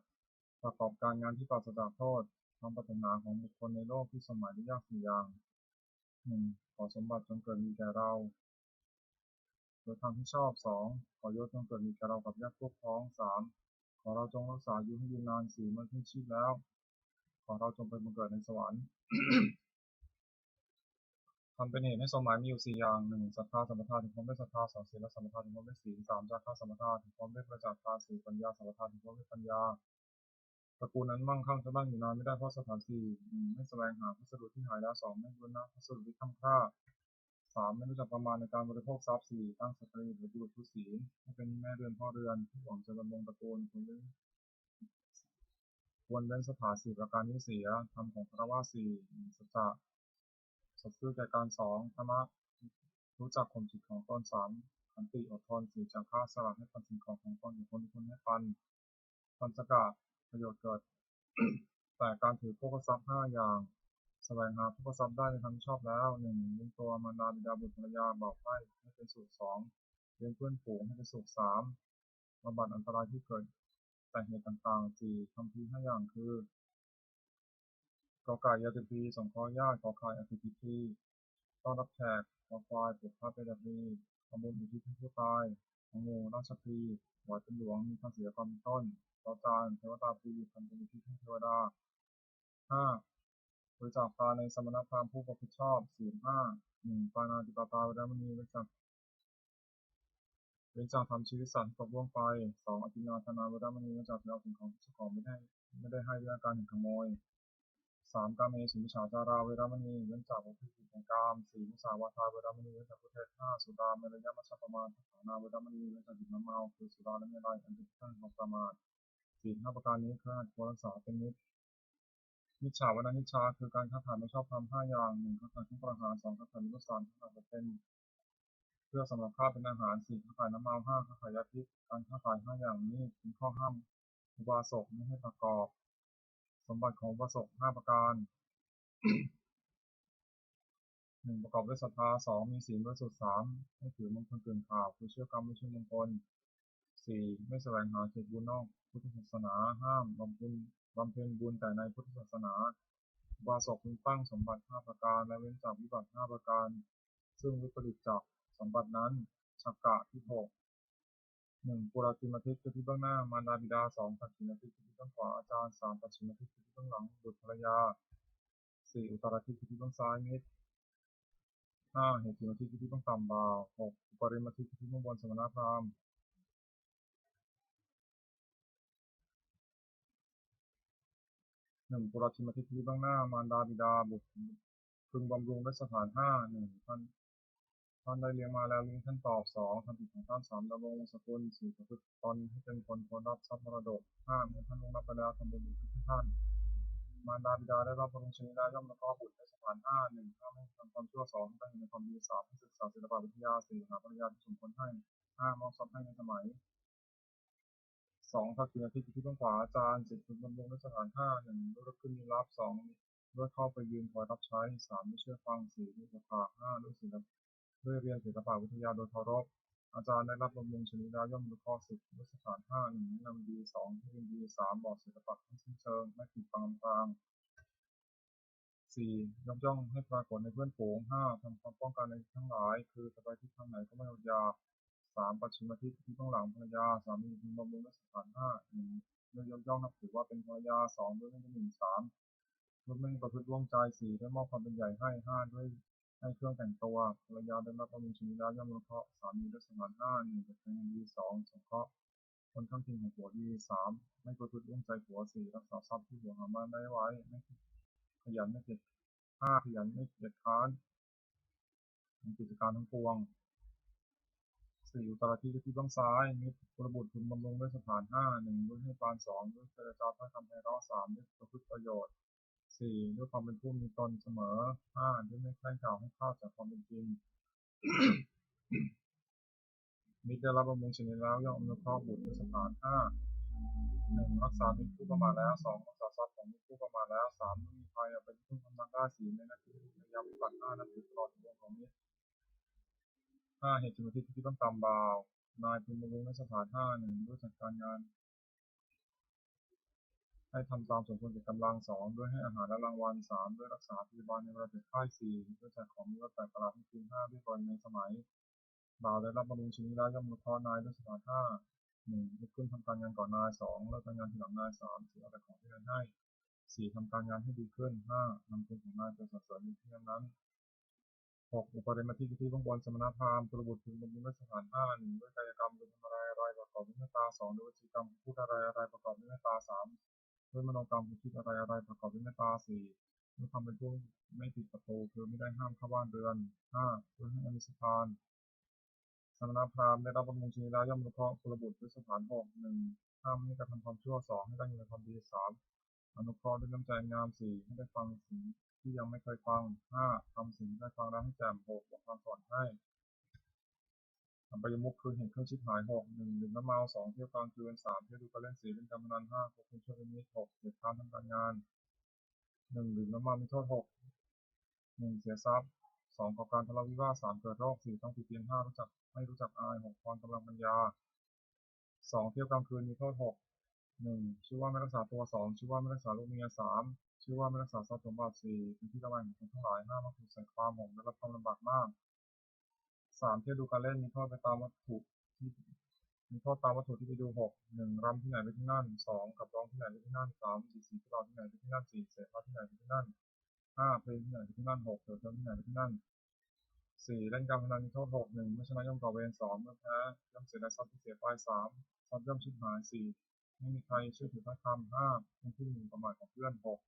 ประกอบการงานที่ปราศจากโทษความปรารถนาของบุคคลในโลกที่สมัยได้ยากสี่อย่างขอสมบัติจงเกิดมีแก่เราโดยทางที่ชอบขอยศจงเกิดมีแก่เรากับญาติพวกพ้องขอเราจงรักษาอายุให้ยืนนานเมื่อทิ้งชีพแล้วขอเราจงไปบังเกิดในสวรรค์ ทำเป็นเหตุให้สมหมายมีอยู่สี่อย่างศรัทธาสัมปทาถึงความด้วยศรัทธาศีลสัมปทาถึงความด้วยศีลจาคะสัมปทาถึงความด้วยประจักษ์ตาปัญญาสัมปทาถึงความด้วยปัญญาตระกูลนั้นมั่งคั่งจะตั้งอยู่นานไม่ได้เพราะสถานที่ไม่แสวงหาพัสดุที่หายแล้วไม่บูรณะพัสดุที่ทำค่าไม่รู้จักประมาณในการบริโภคทรัพย์ตั้งสตรีหรือบุรุษผู้ศีลให้เป็นแม่เรือนพ่อเรือนที่หวังจะดำรงตระกูลควรเว้นสถานประการนี้เสียธรรมของพระว่าสัจจะสัตย์ซื่อแก่การธรรมะรู้จักข่มจิตของตนขันติอดทนจาคะสละให้ปันสิ่งของตนอยู่คนให้ปันสกะประโยชน์เกิด แต่การถือโภคทรัพย์ห้าอย่างแสวงหาโภคทรัพย์ได้ในทางชอบแล้วเลี้ยงตัวมารดาบิดาบุตรภรรยาบอกให้เป็นสุขเลี้ยงเพื่อนฝูงให้เป็นสุขบำบัดอันตรายที่เกิดแต่เหตุต่างๆคำพีห้าอย่างคือกอไก่ยาติพีสงเคราะห์ญาติขอไข่อภิพิธีต้อนรับแขกขอควายปลุกพระเปรตรีทำบุญอุทิศให้ผู้ตายของงูราชพีหวายเป็นหลวงมีภาษีความต้นต่อจานเทวตาปีทำบุญอุทิศให้เทวดาบริจาคทานในสมณพราหมณ์ผู้ประพฤติชอบปาณาติปาตาเวรมณีเว้นจากทำชีวิตสัตว์ตกล่วงไปอธินาทนาเวรมณีเว้นจากเอาสิ่งของเจ้าของไม่ได้ให้ด้วยการขโมยกามเมสุมิจฉาจาราเวรมณีเว้นจากประพฤติผิดในกามมุสาวาทาเวรมณีเว้นจากประเภทสุราเมรยมัชฌปมาทฐานาเวรมณีเว้นจากดื่มน้ำเมาคือสุราและเมรัยอันเป็นเครื่องของประมาทห้าประการนี้เพื่อควรรักษาเป็นนิจมิจฉาวนานิชาคือการค้าขายไม่ชอบธรรมห้าอย่างค้าขายเครื่องประหารค้าขายมิตรสารค้าขายเป็นเพื่อสำหรับข้าเป็นอาหารค้าขายน้ำเมาค้าขายยาพิษการค้าขายห้าอย่างนี้เป็นข้อห้ามอุบาสกไม่ให้ประกอบสมบัติของอุบาสกห้าประการประกอบด้วยศรัทธามีศีลบริสุทธิ์ไม่ถือมงคลเกินข่าวคือเชื่อกรรมไม่เชื่อมงคลไม่แสวงหาเขตบุญนอกพุทธศาสนาห้ามบำเพ็ญบุญแต่ในพุทธศาสนาอุบาสกพึงตั้งสมบัติ5ประการและเว้นจากวิบัติ5ประการซึ่งวิปริตจากสมบัตินั้นชักกะที่6 ปุราติมทิฏคือที่เบื้องหน้ามารดาบิดาปัจฉิมทิฏคือที่เบื้องขวาอาจารย์ปัจฉิมทิฏคือที่เบื้องหลังบุตรภรรยาอุตรทิฏคือที่เบื้องซ้ายมิตรเหตุทิฏคือที่เบื้องต่ำบ่าวอุปริมทิฏคือที่เบื้องบนสมณพราหมณ์ 1ปุรธิมทิที่เบื้องหน้ามารดาบิดาบุตรพึงบำรุงด้วยสถาน5 1ท่านได้เลี้ยงมาแล้วเลี้ยงท่านตอบ2ทำผิดของท่าน3ดำรงวงศกุล4ประพฤติตนให้เป็นคนควรรับทรัพย์มรดก5เมื่อท่านล่วงลับไปแล้วทำบุญอุทิศให้ท่านมารดาบิดาได้รับบำรุงชนีได้ย่อมละบุตรในสถาน5 1ห้ามให้ทำความชั่ว2ให้ตั้งอยู่ในความดี3ให้ศึกษาศิลปวิทยา4หาภรรยาที่สมควรให้5มอบทรัพย์ให้ในสมัย2ทักษิณอาทิตย์ที่เบื้องขวาอาจารย์7พึงบำรุงในสถาน5 1ด้วยขึ้นมีรับ2ด้วยเข้าไปยืนคอยรับใช้3ไม่เชื่อฟัง4ด้วยศรัทธา5ด้วยเรียนศิลปวิทยาโดยเคารพอาจารย์ได้รับบำรุงชนีได้ย่อมรู้ข้อ10ด้วยสถาน5 1แนะนำดี2ให้เรียนดี3บอกศิลปะทั้งสิ้นเชิงไม่ผิดฟังทาง4ยกย่องให้ปรากฏในเพื่อนฝูง5ทำความป้องกันในทั้งหลายคือจะไปทิศทางไหนก็ไม่อดยา3ปัจฉิมทิศที่ต้องหลังภรรยาสามีพึงบำรุงในสถาน5 1ด้วยยกย่องนับถือว่าเป็นภรรยา2ด้วยไม่เป็น1 3ด้วยไม่ประพฤติร่วงใจ4ด้วยมอบความเป็นใหญ่ให้5ด้วยให้เครื่องแต่งตัวภรรยาได้รับบำรุงชนีได้ย่อมรู้เคราะห์สามีด้วยสถาน5 1เป็นอย่างดี2สงเคราะห์คนข้างเคียงของผัวดี3ไม่ประพฤติร่วงใจผัว4รักษาทรัพย์ที่ผัวหามาได้ไว้ไม่ขยันไม่เกียจ5ขยันไม่เกียจค้านในกิจการทั้งปวง4อุตรที่ที่เบื้องซ้ายมิตรบุรุษพึงบำรุงด้วยสถาน5 1ด้วยให้ปาน2ด้วยเจรจาถ้อยคำไพเราะ3ด้วยประพฤติประโยชน์4ด้วยความเป็นผู้มีตนเสมอ5ด้วยไม่แกล้งกล่าวให้พลาดจากความเป็นจริงมิตรได้รับบำรุงชนีแล้วย่อมอนุเคราะห์บุตรด้วยสถาน5 1รักษามิตรผู้ประมาทแล้ว2รักษาทรัพย์ของมิตรผู้ประมาทแล้ว3ไม่มีภัยเป็นผู้ทำงานได้4ในนาทีพยายามปฏิบัติ5นาทีตลอดวงของมิตร5เหตุจุลทิศที่ต้องตามบ่าวนายพึงบำรุงในสถาน5 1ด้วยจัดการงานให้ทำตามสมควรแก่กำลัง2ด้วยให้อาหารและรางวัล3ด้วยรักษาพยาบาลในเวลาเจ็บไข้4ด้วยจัดของมีวัตถุประหลาดให้คืน5ด้วยกรณีในสมัยบ่าวได้รับบำรุงชนีแล้วย่อมรู้ข้อนายด้วยสถาน5 1ลุกขึ้นทำการงานก่อนนาย2เลิกการงานทีหลังนาย3ถือเอาแต่ของที่นายให้4ทำการงานให้ดีขึ้น5นำตัวของนายไปสรรเสริญในที่นั้น6อุปริมาทิที่เบื้องบนสมณพราหมณ์ตุลบุตรพึงบำรุงด้วยสถาน5 1ด้วยกายกรรมเป็นทำอะไรประกอบด้วยเมตตา2ด้วยวจีกรรมพูดอะไรประกอบด้วยเมตตา3ด้วยมโนกรรมคิดอะไรประกอบด้วยเมตตา4ด้วยความเป็นผู้ไม่ติดประตูคือไม่ได้ห้ามเข้าบ้านเรือน5ด้วยให้อนุสทานสมณพราหมณ์ได้รับบำรุงชนีแล้วย่อมรู้เคราะห์ตุลบุตรด้วยสถาน6 1ห้ามไม่ให้กระทำความชั่ว2ให้ตั้งอยู่ในความดี3อนุเคราะห์ด้วยน้ำใจงาม4ให้ได้ฟังสิ่งที่ยังไม่เคยฟัง5ทำสิ่งที่ได้ฟังแล้วให้แจ่ม6บอกความสอนให้อบายมุขคือเห็นเครื่องชิบหาย6 1ดื่มน้ำเมา2เที่ยวกลางคืน3เที่ยวดูการเล่น4เล่นการพนัน5ควบคุมช่วยเป็นมิตร6เสียการทำการงาน1ดื่มน้ำเมามีโทษ6 1เสียทรัพย์2ก่อการทะเลาะวิวาท3เกิดโรค4ต้องติดเตียน5ไม่รู้จักอาย6พรกำลังปัญญา2เที่ยวกลางคืนมีโทษ6 1ชื่อว่าไม่รักษาตัว2ชื่อว่าไม่รักษาลูกเมีย3ชื่อว่าไม่รักษาทรัพย์สมบัติ4เป็นที่ระแวงของคนทั้งหลาย5มักถูกใส่ความ6ได้รับความลำบากมาก3เที่ยวดูการเล่นมีโทษไปตามวัตถุที่มีโทษตามวัตถุที่ไปดู6 1รำที่ไหนไปที่นั่น2ขับร้องที่ไหนไปที่นั่น3สีที่เราที่ไหนไปที่นั่น4เสพที่ไหนไปที่นั่น5เพลงที่ไหนไปที่นั่น6เถิดเทิงที่ไหนไปที่นั่น4เล่นการพนันมีโทษ6 1ไม่ชนะย่อมก่อเวร2เมื่อแพ้ย่อมเสียทรัพย์ที่เสียไป3ทรัพย์ย่อมชิบหาย4ไม่มีใครเชื่อถือพระธรรม5เป็นที่หมิ่นประมาทของเพื่อน6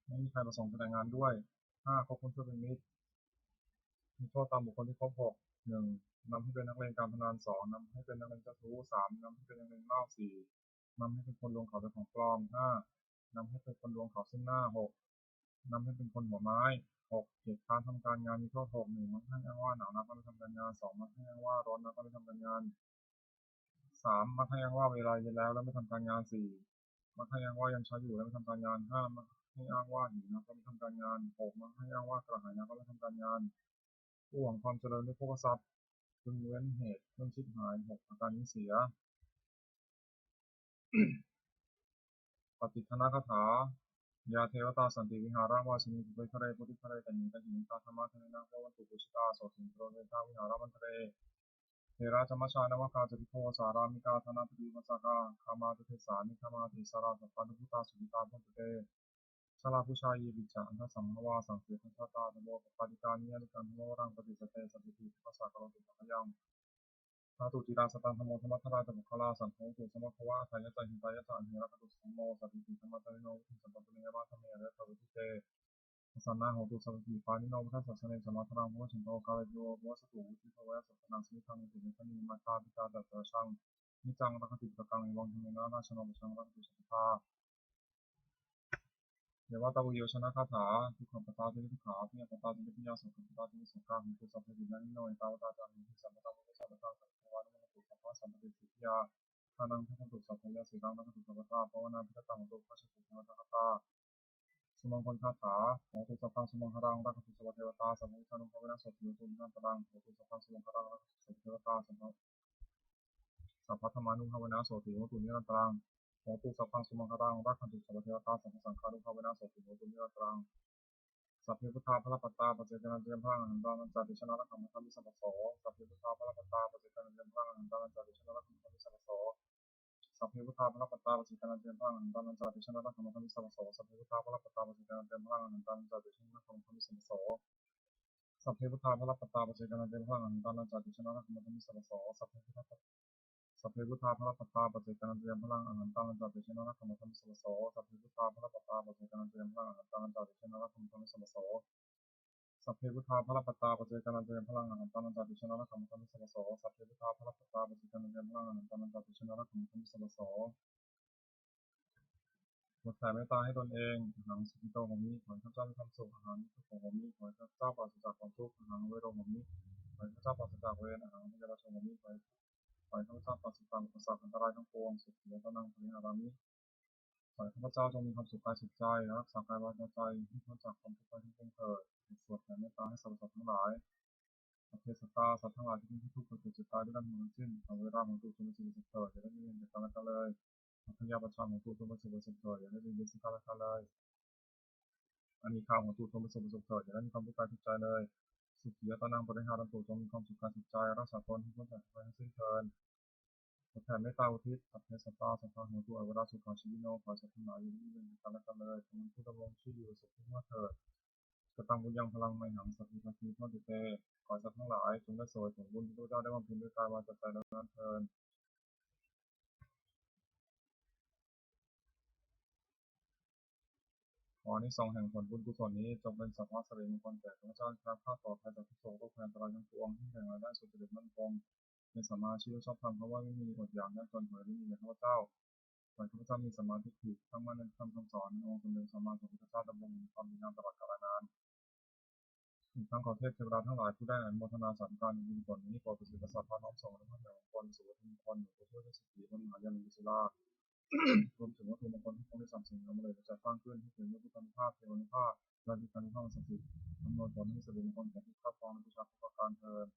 ไม่มีใครประสงค์แสดงงานด้วย5คบคนชั่วเป็นมิตรมีโทษตามบุคคลที่ครบ6 1นำให้เป็นนักเลงการพนัน2นำให้เป็นนักเลงเจ้าชู้3นำให้เป็นนักเลงเล่า4นำให้เป็นคนลวงเขาเป็นของปลอม5นำให้เป็นคนลวงเขาซึ่งหน้า6นำให้เป็นคนหัวไม้6เกียรติค้านทำการงานมีโทษ6 1มักให้อ้างว่าหนาวนักก็ไม่ทำการงาน2มักให้อ้างว่าร้อนนักก็ไม่ทำการงาน3มักให้อ้างว่าเวลาเย็นแล้วไม่ทำการงาน4มักให้อ้างว่ายังใช้อยู่แล้วไม่ทำการงาน5มักให้อ้างว่าหิวนักก็ไม่ทำการงาน6มักให้อ้างว่ากระหายนักก็ไม่ทำการงานผู้หวังความเจริญด้วยโภคทรัพย์พึงเว้นเหตุเครื่องชิบหาย6ประการนี้เสียปฏิทนาคาถายาเทวตาสันติวิหารวาชินีปุริคเรปุริคเรตัญญิตัญญิตาธรรมะเทนะโพวันตุปุชิตาโสติโรเวทาวิหารมันเทเรเทระธรรมชานวกาจติโพสารามิกาธนาปฏิวัสกาคามาตุเทสานิคามาติสาราสัพพันธุตาสุขิตาพุทธเตชลาผู้ชายวิจาอันทสัมภวาสังเกตทัตตาธโมปปาติกานิยนิการธโมรังปฏิสเตสัพพิติภาษากรติสัพยังธ าตุจิราสตังธโมธรรมทราจักขลาสังโฆตุสมัคควะทายะจหิตายะจันเฮระคตุสัมโมสัพพิติธรรมะตริโนวิสัมปตุเนยะมาธรรมเยระทวิติเตสันนาโหตุสัพพิปานิโนพุทธัสสะเนสมัทรังโมชินโตกาลโยโมสตุวุติภวะสัพพนังสมิทังนิตินิพนิมาตาปิตาตัสสะชังนิจังรักติปะกังวังธรรมนานาชโนปชังรักตุสัพพะเยาวตาวุโยชนะคาถาทุกขปตาติทุกขาพิยปตาติพิยาสุขปตาติสุขาหุตุสัพพินานิโนเอตาวตาจามิสัมปตามุสัพพะสัพพะวะนโมตุสัพพะสัมปติสิทธิยาทานังทัพตุสัพพะยาสีรังทัพตุสัพพะตาภาวนาพิทังตุปัสสุขะทัพตาสมองคนคาถาโหตุสัพพังสมองหรังรักตุสัพพะเทวตาสัมมุทันุภเวนะสตุตุนันตรังโหตุสัพพังสมองหรังรักตุสัพพะเทวตาสัพพะธรรมานุภเวนะโสติโหตุนิรันตรังโหตุสัพพังสมองหรังรักตุสัพพะเทวตาสัพพะสังฆานุภเวนะโสติโหตุนิรันตรังสัพเพพุทธาพระปัตตาปัจเจกนันเตรียมพลังหันตานันจาติชนะรักขมังคัมิสัพพะโสสัพเพพุทธาพระปัตตาปัจเจกนันเตรียมพลังหันตานันจาติชนะรักขมังคัมิสัพพะโสสัพเพพุทธาพระปัตตาปัจเจกนันเตรียมพลังหันตานันจาติชนะรักขมังคัมิสัพพะโสสัพเพพุทธาพระปัตตาปัจเจกนันเตรียมพลังหันตานันจาติชนะรักขมังคัมิสัพพะโสสัพเพพุทธาพระปัตตาปัจเจกนันเตรียมพลังหันตานันจาติชนะรักขมังคัมิสัพพะโสสัพเพพุทธาสัพเพพุทธาพระปัตตาปัจเจกนันเตรียมพลังหันตานันจาติชนะรักขมังคัมิสัพพะโสสัพเพพุทธาพระปัตตาปัจเจกนันเตรียมพลังหันตานันจาติชนะรักขมังคัมิสัพพะโสสัพเพพุทธาพระปัตตาปัจเจกนันเตรียมพลังหันตานันจาติชนะรักขมังคัมิสัพพะโสสัพเพพุทธาพระปัตตาปัจเจกนันเตรียมพลังหันตานันจาติชนะรักขมังคัมิสัพพะโสบทแผ่เมตตาให้ตนเองอาหารสุขิโตโหมิขอให้ข้าพเจ้ามีความสุขอาหารทุกข์โหมิขอให้ข้าพเจ้าปราศจากความทุกข์อาหารเวโรโหมิขอให้ข้าพเจ้าปราศจากเวรอาหารพยาบาทโหมิขอให้ข้าพเจ้าปราศจากอุปสรรคอันตรายทั้งปวงสุขียตนังปริหารามิขอให้ข้าพเจ้าจงมีความสุขกายสุขใจรักษากายวาจาใจให้พ้นจากความทุกข์ภัยทั้งปวงเถิดสวดแผ่เมตตาให้สรรพสัตว์ทั้งหลายสัพเพสัตตาสัตว์ทั้งหลายที่เป็นทุกข์เกิดเจ็บตายด้วยกันหมดทั้งสิ้นเอาเวลาของตัวจงมีสิ่งสุขเถิดอย่าได้มีเวรจากกันและกันเลยพยาประชาของตัวจงมีสิ่งสุขเถิดอย่าได้มีเวรซึ่งกันและกันเลยอันนี้ข่าวของตัวจงมีสิ่งสุขเถิดอย่าได้มีความทุกข์กายทุกใจเลยสุขียตนังปริหารันตุจงมีความสุขกายสุขใจรักษาตนให้พ้นจากภัยทั้งสิ้นเถิดแผ่เมตตาอุทิศสัพเพสัตตาสัพพะโหตุอเวราสุขาชีวิโนขอสัตว์ทั้งหลายอยู่ในเวรกันและกันเลยจงเป็นผู้ดำรงชีพอยู่สุขทุกเมื่อเถิดกตังบุญยังพลังไม่หังสัพพิทักษีพ้นตุเตขอสัตว์ทั้งหลายจงได้สวยผลบุญที่พระเจ้าได้บำเพ็ญด้วยกายวาจาใจและนั้นเถิดขออานิสงส์แห่งผลบุญกุศลนี้จงเป็นสัพพะสิริมงคลแก่ข้าพเจ้าครับข้าต่อภัยจากทุกโศกโรคภัยอันตรายทั้งปวงที่แห่งรายได้สุจริตมั่นคงในสัมมาชีวชอบธรรมเพราะว่าไม่มีอดอยากยากจนเหยไม่มีแก่ข้าพเจ้าขอให้ข้าพเจ้ามีสมาธิผิดตั้งมั่นในคำสอนในองค์สมเด็จสัมมาสัมพุทธเจ้าดำรงอยู่ในความดีงามตลอดกาลนานอีกทั้งขอเทพเทวดาทั้งหลายผู้ได้อนุโมทนาสาธุการในบุญกุศลนี้โปรดประสิทธิ์ประสาทพาน้อมส่งและพระเหนือมงคลสุขมงคลผู้ช่วยด้วยสติบนมหายานุศิลารวมถึงวัตถุมงคลที่คงได้สั่งสิ่งนำมาเลยจะสร้างขึ้นให้ถึงวัตถุนุภาพเทวานุภาพและดิการนุภาพศักดิ์สิทธิ์อำนวยผลให้สิริมงคลแก่ทุกข้าพองและผู้ชาทุกประการเถิด